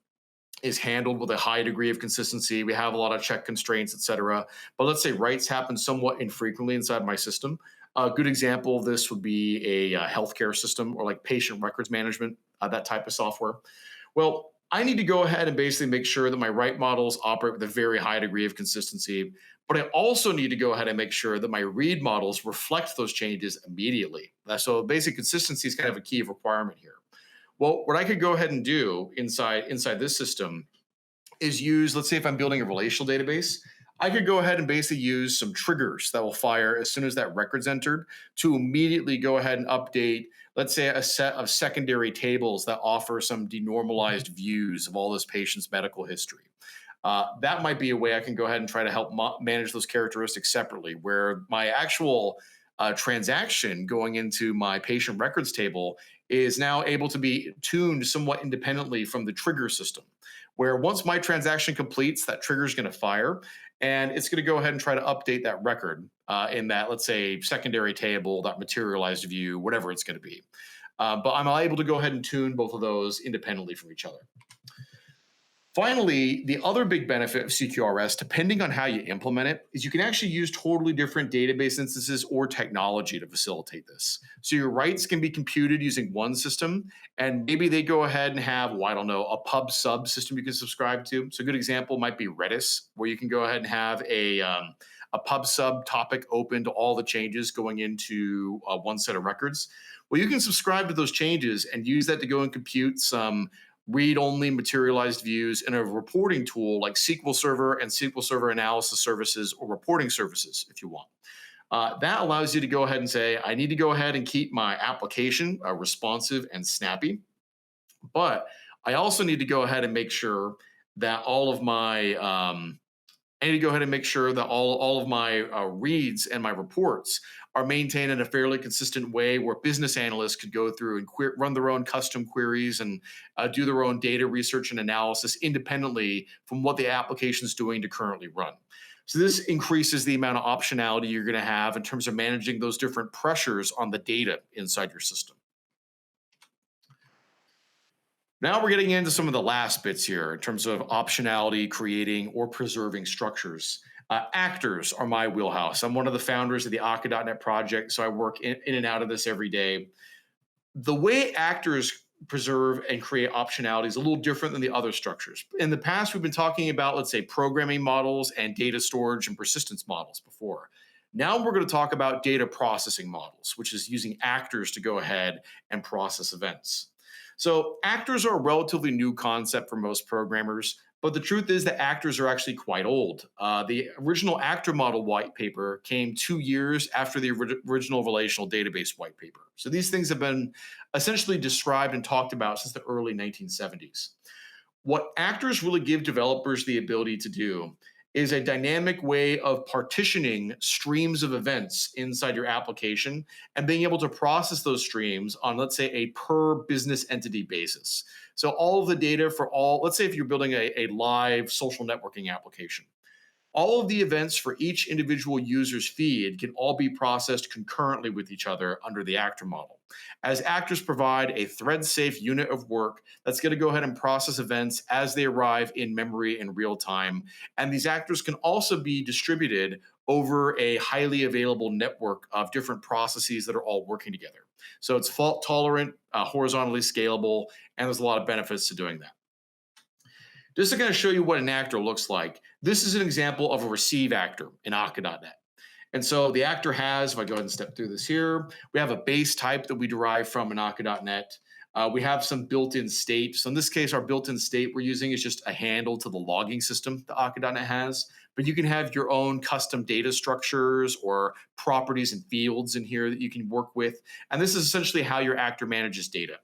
is handled with a high degree of consistency. We have a lot of check constraints, et cetera. But let's say writes happen somewhat infrequently inside my system. A good example of this would be a healthcare system or like patient records management, that type of software. Well, I need to go ahead and basically make sure that my write models operate with a very high degree of consistency. But I also need to go ahead and make sure that my read models reflect those changes immediately. So basic consistency is kind of a key requirement here. Well, what I could go ahead and do inside this system is use, let's say if I'm building a relational database, I could go ahead and basically use some triggers that will fire as soon as that record's entered to immediately go ahead and update, let's say, a set of secondary tables that offer some denormalized views of all this patient's medical history. That might be a way I can go ahead and try to help manage those characteristics separately, where my actual transaction going into my patient records table is now able to be tuned somewhat independently from the trigger system, where once my transaction completes, that trigger is going to fire and it's going to go ahead and try to update that record in that, let's say, secondary table, that materialized view, whatever it's going to be. But I'm able to go ahead and tune both of those independently from each other. Finally, the other big benefit of CQRS, depending on how you implement it, is you can actually use totally different database instances or technology to facilitate this. So your writes can be computed using one system, and maybe they go ahead and have, well, I don't know, a pub sub system you can subscribe to. So a good example might be Redis, where you can go ahead and have a pub sub topic open to all the changes going into one set of records. Well, you can subscribe to those changes and use that to go and compute some read-only materialized views in a reporting tool like SQL Server and SQL Server analysis services or reporting services, if you want. That allows you to go ahead and say, I need to go ahead and keep my application responsive and snappy, but I also need to go ahead and make sure that all of my I need to go ahead and make sure that all of my reads and my reports are maintained in a fairly consistent way where business analysts could go through and run their own custom queries and do their own data research and analysis independently from what the application is doing to currently run. So this increases the amount of optionality you're going to have in terms of managing those different pressures on the data inside your system. Now we're getting into some of the last bits here in terms of optionality, creating or preserving structures. Actors are my wheelhouse. I'm one of the founders of the Akka.net project, so I work in and out of this every day. The way actors preserve and create optionality is a little different than the other structures. In the past, we've been talking about, let's say, programming models and data storage and persistence models before. Now we're going to talk about data processing models, which is using actors to go ahead and process events. So actors are a relatively new concept for most programmers, but the truth is that actors are actually quite old. The original actor model white paper came 2 years after the original relational database white paper. So these things have been essentially described and talked about since the early 1970s. What actors really give developers the ability to do is a dynamic way of partitioning streams of events inside your application and being able to process those streams on, let's say, a per business entity basis. So all of the data for all, let's say if you're building a live social networking application, all of the events for each individual user's feed can all be processed concurrently with each other under the actor model, as actors provide a thread-safe unit of work that's going to go ahead and process events as they arrive in memory in real time. And these actors can also be distributed over a highly available network of different processes that are all working together. So it's fault tolerant, horizontally scalable, and there's a lot of benefits to doing that. Just to kind of show you what an actor looks like, this is an example of a receive actor in Akka.net. And so the actor has, if I go ahead and step through this here, we have a base type that we derive from in Akka.net. We have some built-in state. So in this case, our built-in state we're using is just a handle to the logging system that Akka.NET has. But you can have your own custom data structures or properties and fields in here that you can work with. And this is essentially how your actor manages data.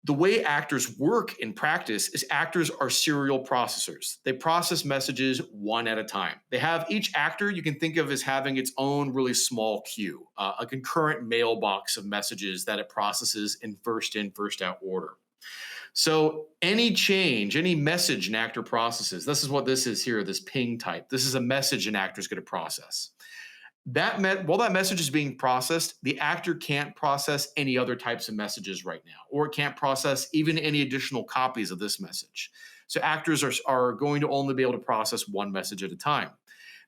The way actors work in practice is actors are serial processors. They process messages one at a time. They have each actor you can think of as having its own really small queue, a concurrent mailbox of messages that it processes in, first out order. So any change, any message an actor processes, this is what this is here, this ping type. This is a message an actor is going to process. While that message is being processed, the actor can't process any other types of messages right now, or it can't process even any additional copies of this message. So actors are going to only be able to process one message at a time.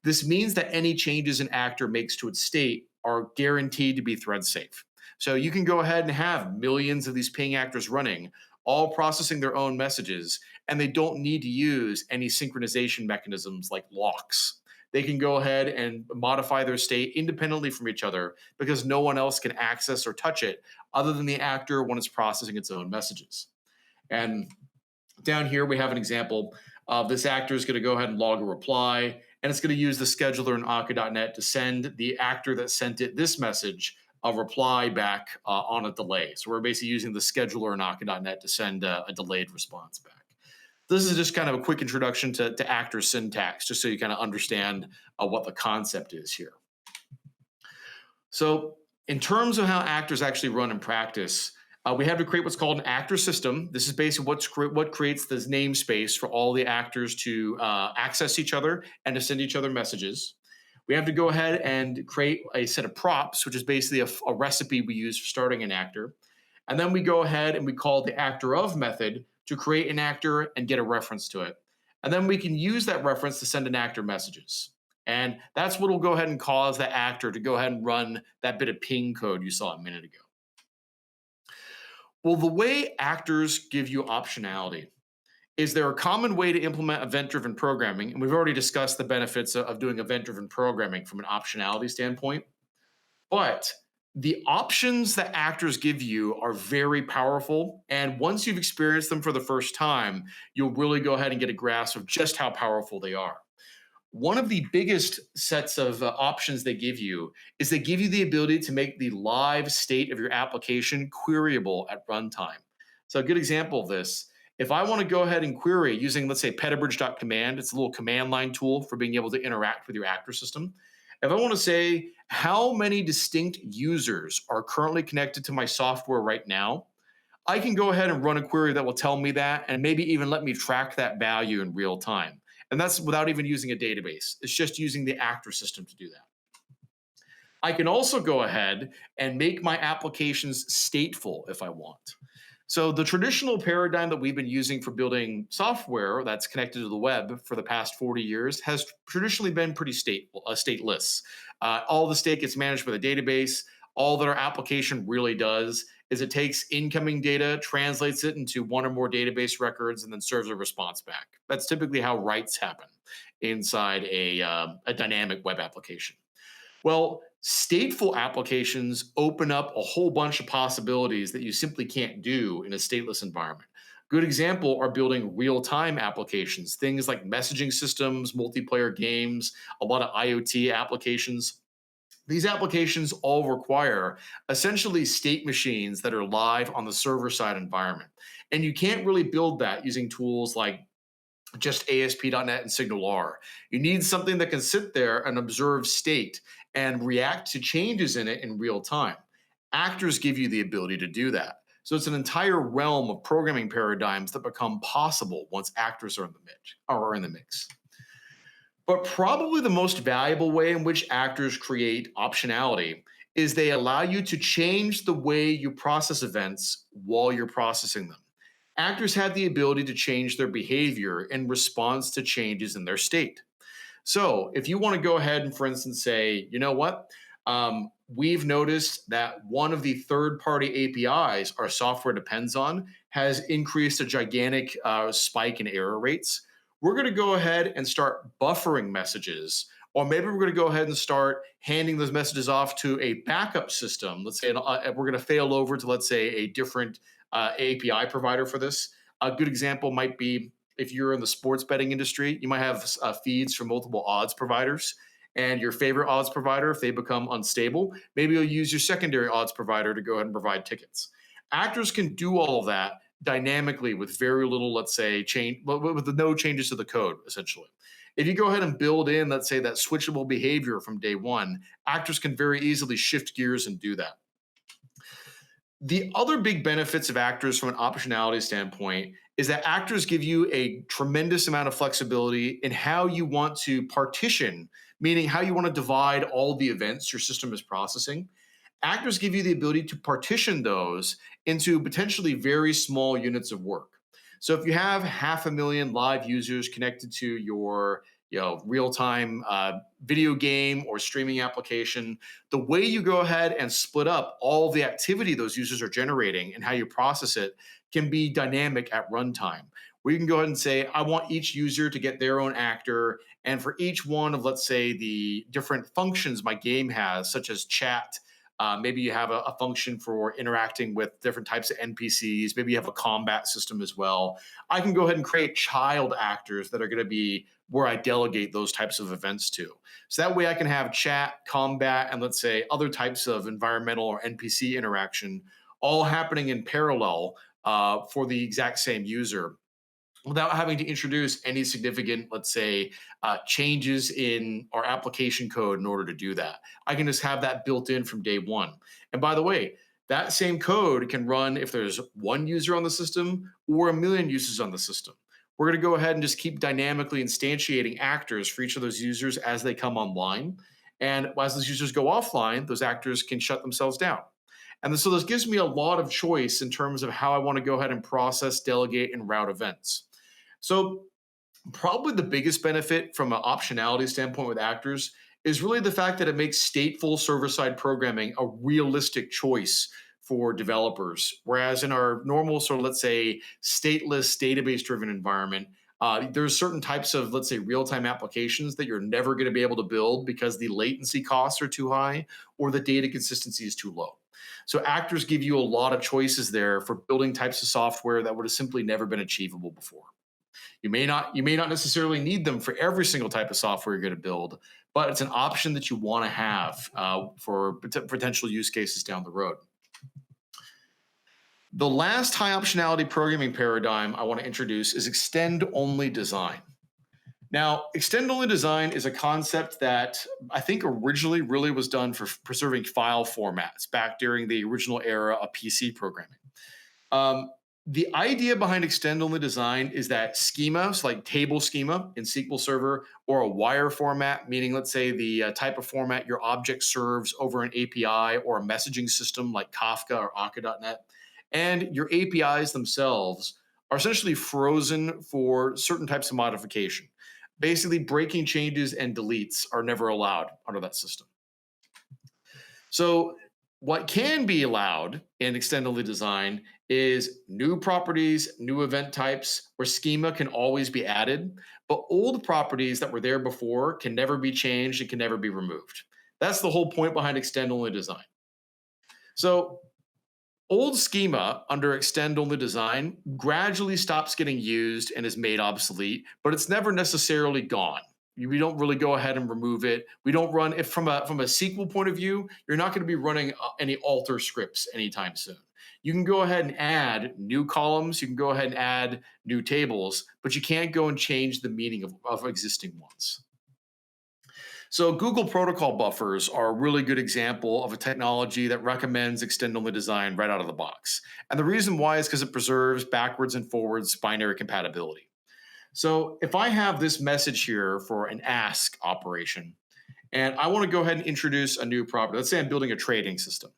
This means that any changes an actor makes to its state are guaranteed to be thread safe. So you can go ahead and have millions of these ping actors running, all processing their own messages, and they don't need to use any synchronization mechanisms like locks. They can go ahead and modify their state independently from each other because no one else can access or touch it other than the actor when it's processing its own messages. And down here, we have an example of this actor is going to go ahead and log a reply, and it's going to use the scheduler in Akka.NET to send the actor that sent it this message a reply back on a delay. So we're basically using the scheduler in Akka.NET to send a delayed response back. This is just kind of a quick introduction to actor syntax, just so you kind of understand what the concept is here. So in terms of how actors actually run in practice, we have to create what's called an actor system. This is basically what creates this namespace for all the actors to access each other and to send each other messages. We have to go ahead and create a set of props, which is basically a recipe we use for starting an actor. And then we go ahead and we call the actor of method to create an actor and get a reference to it. And then we can use that reference to send an actor messages. And that's what will go ahead and cause that actor to go ahead and run that bit of ping code you saw a minute ago. Well, the way actors give you optionality is there a common way to implement event-driven programming? And we've already discussed the benefits of doing event-driven programming from an optionality standpoint. But the options that actors give you are very powerful. And once you've experienced them for the first time, you'll really go ahead and get a grasp of just how powerful they are. One of the biggest sets of options they give you is they give you the ability to make the live state of your application queryable at runtime. So a good example of this, if I want to go ahead and query using, let's say, petabridge.command, it's a little command line tool for being able to interact with your actor system. If I want to say how many distinct users are currently connected to my software right now, I can go ahead and run a query that will tell me that and maybe even let me track that value in real time. And that's without even using a database. It's just using the actor system to do that. I can also go ahead and make my applications stateful if I want. So the traditional paradigm that we've been using for building software that's connected to the web for the past 40 years has traditionally been pretty stateless. All the state gets managed with a database. All that our application really does is it takes incoming data, translates it into one or more database records, and then serves a response back. That's typically how writes happen inside a dynamic web application. Well, stateful applications open up a whole bunch of possibilities that you simply can't do in a stateless environment. Good example are building real-time applications, things like messaging systems, multiplayer games, a lot of IoT applications. These applications all require essentially state machines that are live on the server-side environment. And you can't really build that using tools like just ASP.NET and SignalR. You need something that can sit there and observe state and react to changes in it in real time. Actors give you the ability to do that. So it's an entire realm of programming paradigms that become possible once actors are in the mix. But probably the most valuable way in which actors create optionality is they allow you to change the way you process events while you're processing them. Actors have the ability to change their behavior in response to changes in their state. So if you want to go ahead and, for instance, say, you know what, we've noticed that one of the third-party APIs our software depends on has increased a gigantic spike in error rates. We're going to go ahead and start buffering messages Or maybe we're going to go ahead and start handing those messages off to a backup system. Let's say we're going to fail over to, let's say, a different API provider for this. A good example might be if you're in the sports betting industry, you might have feeds from multiple odds providers. And your favorite odds provider, if they become unstable, maybe you'll use your secondary odds provider to go ahead and provide tickets. Actors can do all of that dynamically with very little, let's say, change, with no changes to the code, essentially. If you go ahead and build in, let's say, that switchable behavior from day one, actors can very easily shift gears and do that. The other big benefits of actors from an optionality standpoint is that actors give you a tremendous amount of flexibility in how you want to partition, meaning how you want to divide all the events your system is processing. Actors give you the ability to partition those into potentially very small units of work. So if you have 500,000 live users connected to your real-time video game or streaming application, the way you go ahead and split up all the activity those users are generating and how you process it can be dynamic at runtime. Where you can go ahead and say, I want each user to get their own actor, and for each one of, let's say, the different functions my game has, such as chat. Maybe you have a function for interacting with different types of NPCs. Maybe you have a combat system as well. I can go ahead and create child actors that are going to be where I delegate those types of events to. So that way I can have chat, combat, and let's say other types of environmental or NPC interaction all happening in parallel for the exact same user, without having to introduce any significant, let's say, changes in our application code in order to do that. I can just have that built in from day one. And by the way, that same code can run if there's one user on the system or 1,000,000 users on the system. We're going to go ahead and just keep dynamically instantiating actors for each of those users as they come online. And as those users go offline, those actors can shut themselves down. And so this gives me a lot of choice in terms of how I want to go ahead and process, delegate, and route events. So, probably the biggest benefit from an optionality standpoint with actors is really the fact that it makes stateful server-side programming a realistic choice for developers. Whereas in our normal sort of, let's say, stateless database-driven environment, there's certain types of, let's say, real-time applications that you're never going to be able to build because the latency costs are too high or the data consistency is too low. So actors give you a lot of choices there for building types of software that would have simply never been achievable before. You may not necessarily need them for every single type of software you're going to build, but it's an option that you want to have for potential use cases down the road. The last high optionality programming paradigm I want to introduce is extend-only design. Now, extend-only design is a concept that I think originally really was done for preserving file formats back during the original era of PC programming. Um, the idea behind extend-only design is that schemas like table schema in SQL Server or a wire format, meaning let's say the type of format your object serves over an API or a messaging system like Kafka or Akka.net, and your APIs themselves are essentially frozen for certain types of modification. Basically, breaking changes and deletes are never allowed under that system. So what can be allowed in extend-only design is new properties, new event types, where schema can always be added, but old properties that were there before can never be changed and can never be removed. That's the whole point behind extend-only design. So old schema under extend-only design gradually stops getting used and is made obsolete, but it's never necessarily gone. We don't really go ahead and remove it. We don't run if from a SQL point of view, you're not going to be running any alter scripts anytime soon. You can go ahead and add new columns. You can go ahead and add new tables, but you can't go and change the meaning of existing ones. So Google protocol buffers are a really good example of a technology that recommends extend-only design right out of the box. And the reason why is because it preserves backwards and forwards binary compatibility. So if I have this message here for an ask operation, and I want to go ahead and introduce a new property, let's say I'm building a trading system.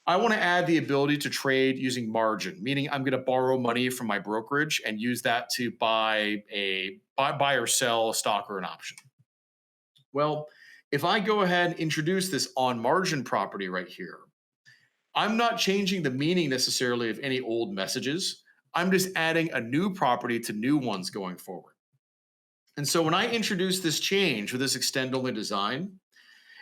I want to add the ability to trade using margin, meaning I'm going to borrow money from my brokerage and use that to buy or sell a stock or an option. Well, if I go ahead and introduce this on margin property right here, I'm not changing the meaning necessarily of any old messages. I'm just adding a new property to new ones going forward. And so when I introduce this change with this extend only design,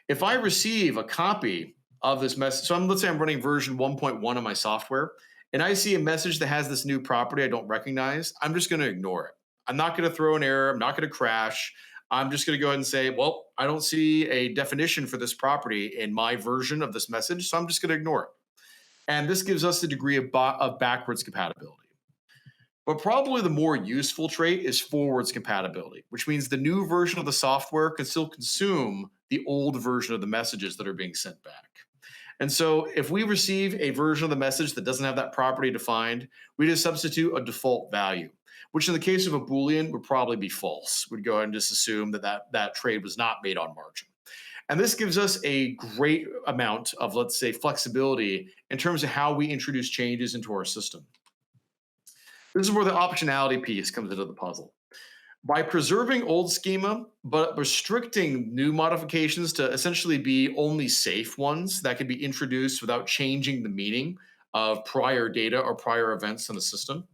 if I receive a copy of this message, so let's say I'm running version 1.1 of my software, and I see a message that has this new property I don't recognize, I'm just going to ignore it. I'm not going to throw an error. I'm not going to crash. I'm just going to go ahead and say, well, I don't see a definition for this property in my version of this message, so I'm just going to ignore it. And this gives us a degree of backwards compatibility. But probably the more useful trait is forwards compatibility, which means the new version of the software can still consume the old version of the messages that are being sent back. And so if we receive a version of the message that doesn't have that property defined, we just substitute a default value, which in the case of a Boolean would probably be false. We'd go ahead and just assume that trade was not made on margin. And this gives us a great amount of, let's say, flexibility in terms of how we introduce changes into our system. This is where the optionality piece comes into the puzzle. By preserving old schema, but restricting new modifications to essentially be only safe ones that can be introduced without changing the meaning of prior data or prior events in the system,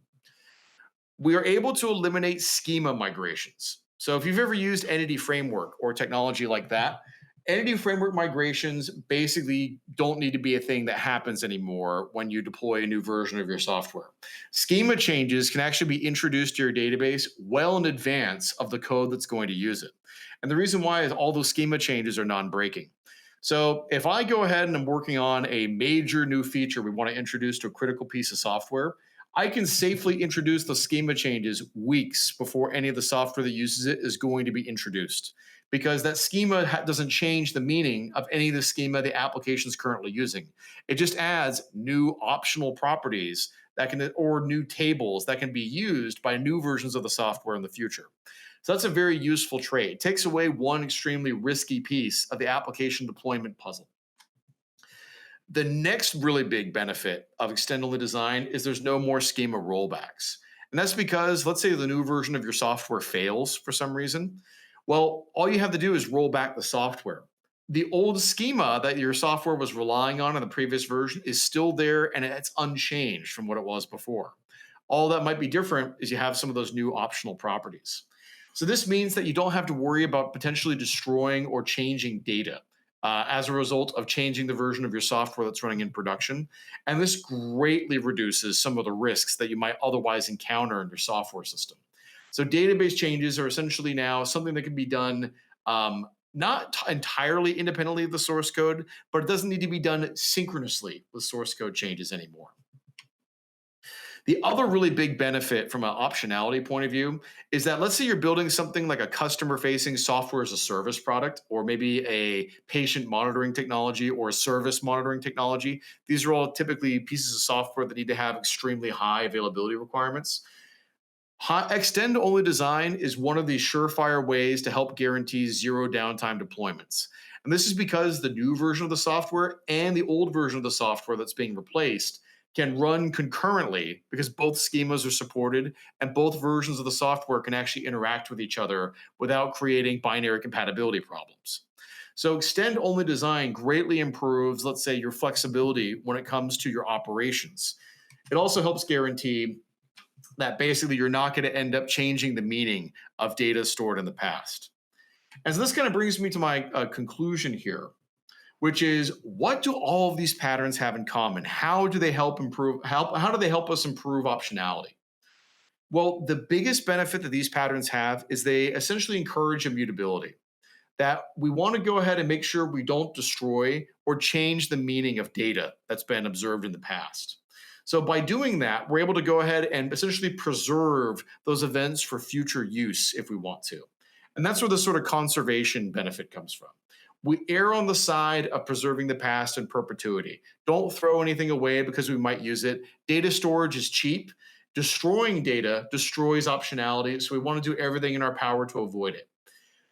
we are able to eliminate schema migrations. So if you've ever used Entity Framework or technology like that, Entity Framework migrations basically don't need to be a thing that happens anymore when you deploy a new version of your software. Schema changes can actually be introduced to your database well in advance of the code that's going to use it. And the reason why is all those schema changes are non-breaking. So if I go ahead and I'm working on a major new feature we want to introduce to a critical piece of software, I can safely introduce the schema changes weeks before any of the software that uses it is going to be introduced, because that schema doesn't change the meaning of any of the schema the application is currently using. It just adds new optional properties that can, or new tables that can be used by new versions of the software in the future. So that's a very useful trait. It takes away one extremely risky piece of the application deployment puzzle. The next really big benefit of extend only design is there's no more schema rollbacks. And that's because, let's say the new version of your software fails for some reason. Well, all you have to do is roll back the software. The old schema that your software was relying on in the previous version is still there and it's unchanged from what it was before. All that might be different is you have some of those new optional properties. So this means that you don't have to worry about potentially destroying or changing data as a result of changing the version of your software that's running in production. And this greatly reduces some of the risks that you might otherwise encounter in your software system. So database changes are essentially now something that can be done not entirely independently of the source code, but it doesn't need to be done synchronously with source code changes anymore. The other really big benefit from an optionality point of view is that, let's say you're building something like a customer facing software as a service product, or maybe a patient monitoring technology or a service monitoring technology. These are all typically pieces of software that need to have extremely high availability requirements. Extend only design is one of the surefire ways to help guarantee zero downtime deployments. And this is because the new version of the software and the old version of the software that's being replaced can run concurrently because both schemas are supported and both versions of the software can actually interact with each other without creating binary compatibility problems. So extend only design greatly improves, let's say, your flexibility when it comes to your operations. It also helps guarantee that basically you're not going to end up changing the meaning of data stored in the past. And so this kind of brings me to my conclusion here, which is, what do all of these patterns have in common? How do they help improve? How do they help us improve optionality? Well, the biggest benefit that these patterns have is they essentially encourage immutability. That we want to go ahead and make sure we don't destroy or change the meaning of data that's been observed in the past. So by doing that, we're able to go ahead and essentially preserve those events for future use if we want to. And that's where the sort of conservation benefit comes from. We err on the side of preserving the past in perpetuity. Don't throw anything away because we might use it. Data storage is cheap. Destroying data destroys optionality, so we want to do everything in our power to avoid it.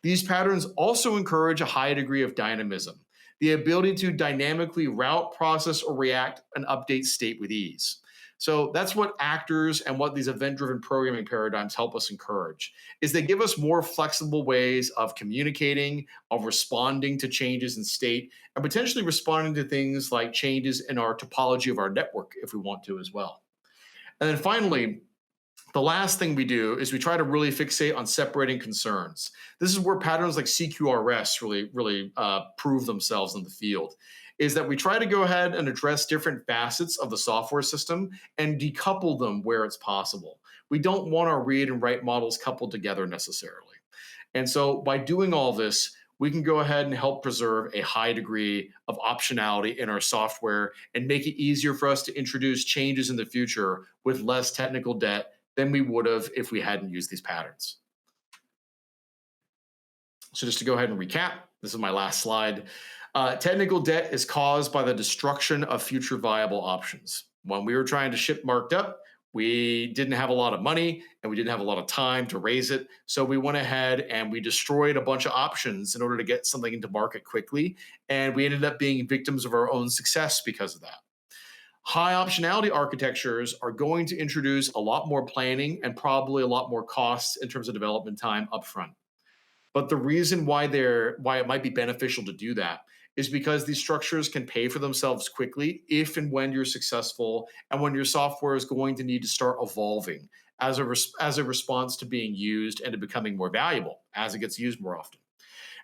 These patterns also encourage a high degree of dynamism, the ability to dynamically route, process, or react and update state with ease. So that's what actors and what these event-driven programming paradigms help us encourage, is they give us more flexible ways of communicating, of responding to changes in state, and potentially responding to things like changes in our topology of our network if we want to as well. And then finally, The last thing we do is we try to really fixate on separating concerns. This is where patterns like CQRS really prove themselves in the field. Is that we try to go ahead and address different facets of the software system and decouple them where it's possible. We don't want our read and write models coupled together necessarily. And so by doing all this, we can go ahead and help preserve a high degree of optionality in our software and make it easier for us to introduce changes in the future with less technical debt than we would have if we hadn't used these patterns. So just to go ahead and recap, this is my last slide. Technical debt is caused by the destruction of future viable options. When we were trying to ship marked up, we didn't have a lot of money and we didn't have a lot of time to raise it. So we went ahead and we destroyed a bunch of options in order to get something into market quickly. And we ended up being victims of our own success because of that. High optionality architectures are going to introduce a lot more planning and probably a lot more costs in terms of development time upfront. But the reason why it might be beneficial to do that is because these structures can pay for themselves quickly if and when you're successful and when your software is going to need to start evolving as a response to being used and to becoming more valuable as it gets used more often.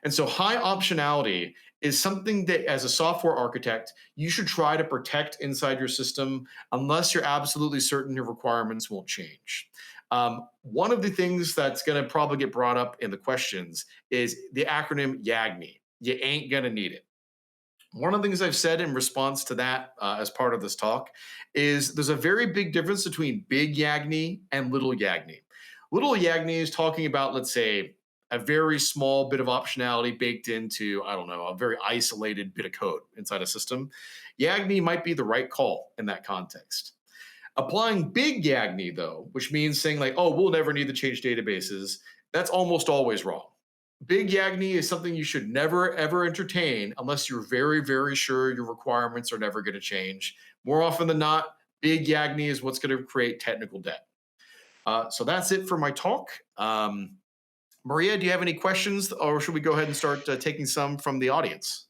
And so high optionality is something that as a software architect, you should try to protect inside your system unless you're absolutely certain your requirements won't change. One of the things that's going to probably get brought up in the questions is the acronym Yagni. You ain't going to need it. One of the things I've said in response to that as part of this talk is there's a very big difference between big Yagni and little Yagni. Little Yagni is talking about, let's say, a very small bit of optionality baked into, I don't know, a very isolated bit of code inside a system. Yagni might be the right call in that context. Applying big Yagni, though, which means saying like, oh, we'll never need to change databases, that's almost always wrong. Big Yagni is something you should never, ever entertain unless you're very, very sure your requirements are never going to change. More often than not, big Yagni is what's going to create technical debt. So that's it for my talk. Maria, do you have any questions or should we go ahead and start taking some from the audience?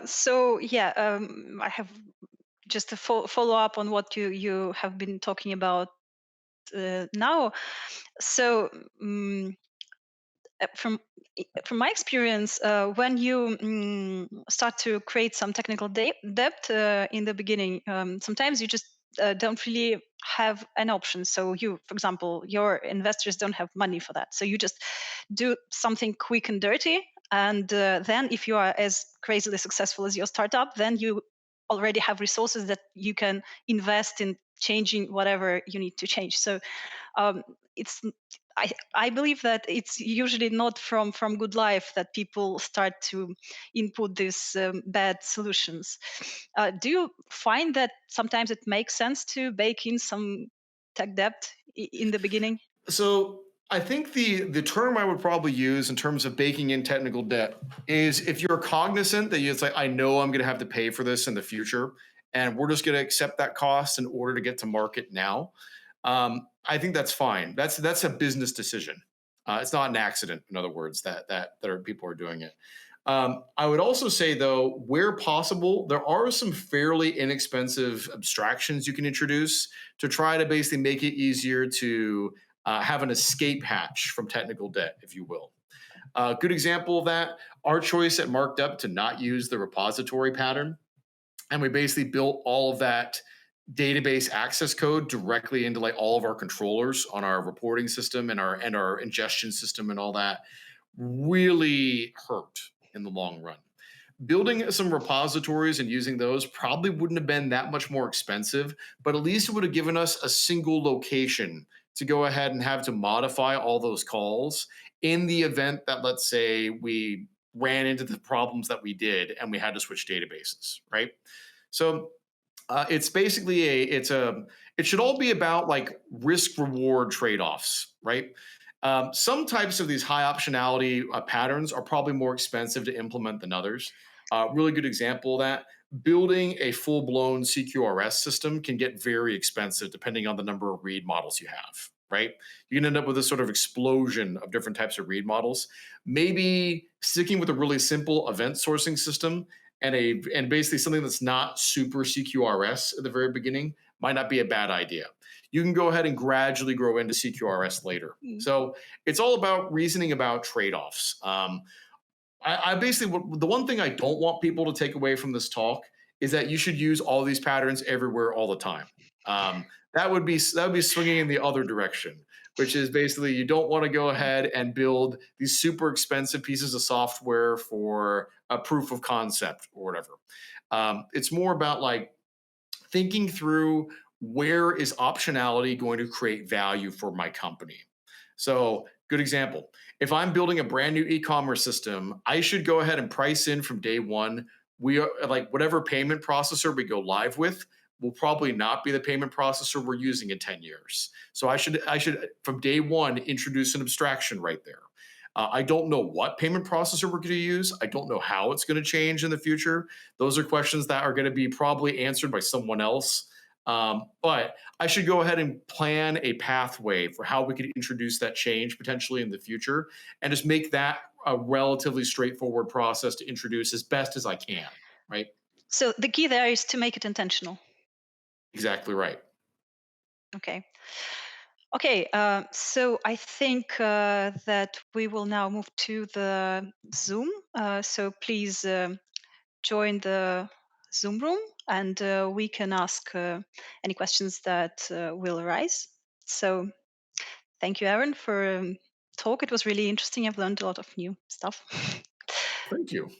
So yeah, I have just a follow up on what you have been talking about now. So from my experience, when you start to create some technical debt in the beginning, sometimes you just don't really have an option. So you, for example, your investors don't have money for that. So you just do something quick and dirty. And then if you are as crazily successful as your startup, then you already have resources that you can invest in changing whatever you need to change. So um, it's I believe that it's usually not from good life that people start to input these bad solutions. Do you find that sometimes it makes sense to bake in some tech debt in the beginning? So I think the term I would probably use in terms of baking in technical debt is if you're cognizant that it's like I know I'm going to have to pay for this in the future, and we're just going to accept that cost in order to get to market now. I think that's fine. That's a business decision. It's not an accident. In other words, that people are doing it. I would also say, though, where possible, there are some fairly inexpensive abstractions you can introduce to try to basically make it easier to have an escape hatch from technical debt, if you will. A good example of that, our choice at Marked Up to not use the repository pattern. And we basically built all of that database access code directly into like all of our controllers on our reporting system and our ingestion system and all that really hurt in the long run. Building some repositories and using those probably wouldn't have been that much more expensive, but at least it would have given us a single location to go ahead and have to modify all those calls in the event that, let's say, we ran into the problems that we did and we had to switch databases, right? So it's basically it should all be about like risk reward trade offs, right? Some types of these high optionality patterns are probably more expensive to implement than others. Really good example of that. Building a full blown CQRS system can get very expensive depending on the number of read models you have, right? You can end up with a sort of explosion of different types of read models. Maybe sticking with a really simple event sourcing system and basically something that's not super CQRS at the very beginning might not be a bad idea. you can go ahead and gradually grow into CQRS later. Mm. So it's all about reasoning about trade offs. I basically, the one thing I don't want people to take away from this talk is that you should use all these patterns everywhere all the time. That would be swinging in the other direction, which is basically you don't want to go ahead and build these super expensive pieces of software for a proof of concept or whatever. It's more about like thinking through where is optionality going to create value for my company. So, good example. If I'm building a brand new e-commerce system, I should go ahead and price in from day one. We are like whatever payment processor we go live with will probably not be the payment processor we're using in 10 years. So I should from day one introduce an abstraction right there. I don't know what payment processor we're going to use. I don't know how it's going to change in the future. Those are questions that are going to be probably answered by someone else. But I should go ahead and plan a pathway for how we could introduce that change potentially in the future and just make that a relatively straightforward process to introduce as best as I can. Right? So the key there is to make it intentional. Exactly right. Okay. Okay, so I think that we will now move to the Zoom. So please join the Zoom room and we can ask any questions that will arise. So thank you, Aaron, for talk. It was really interesting. I've learned a lot of new stuff. Thank you.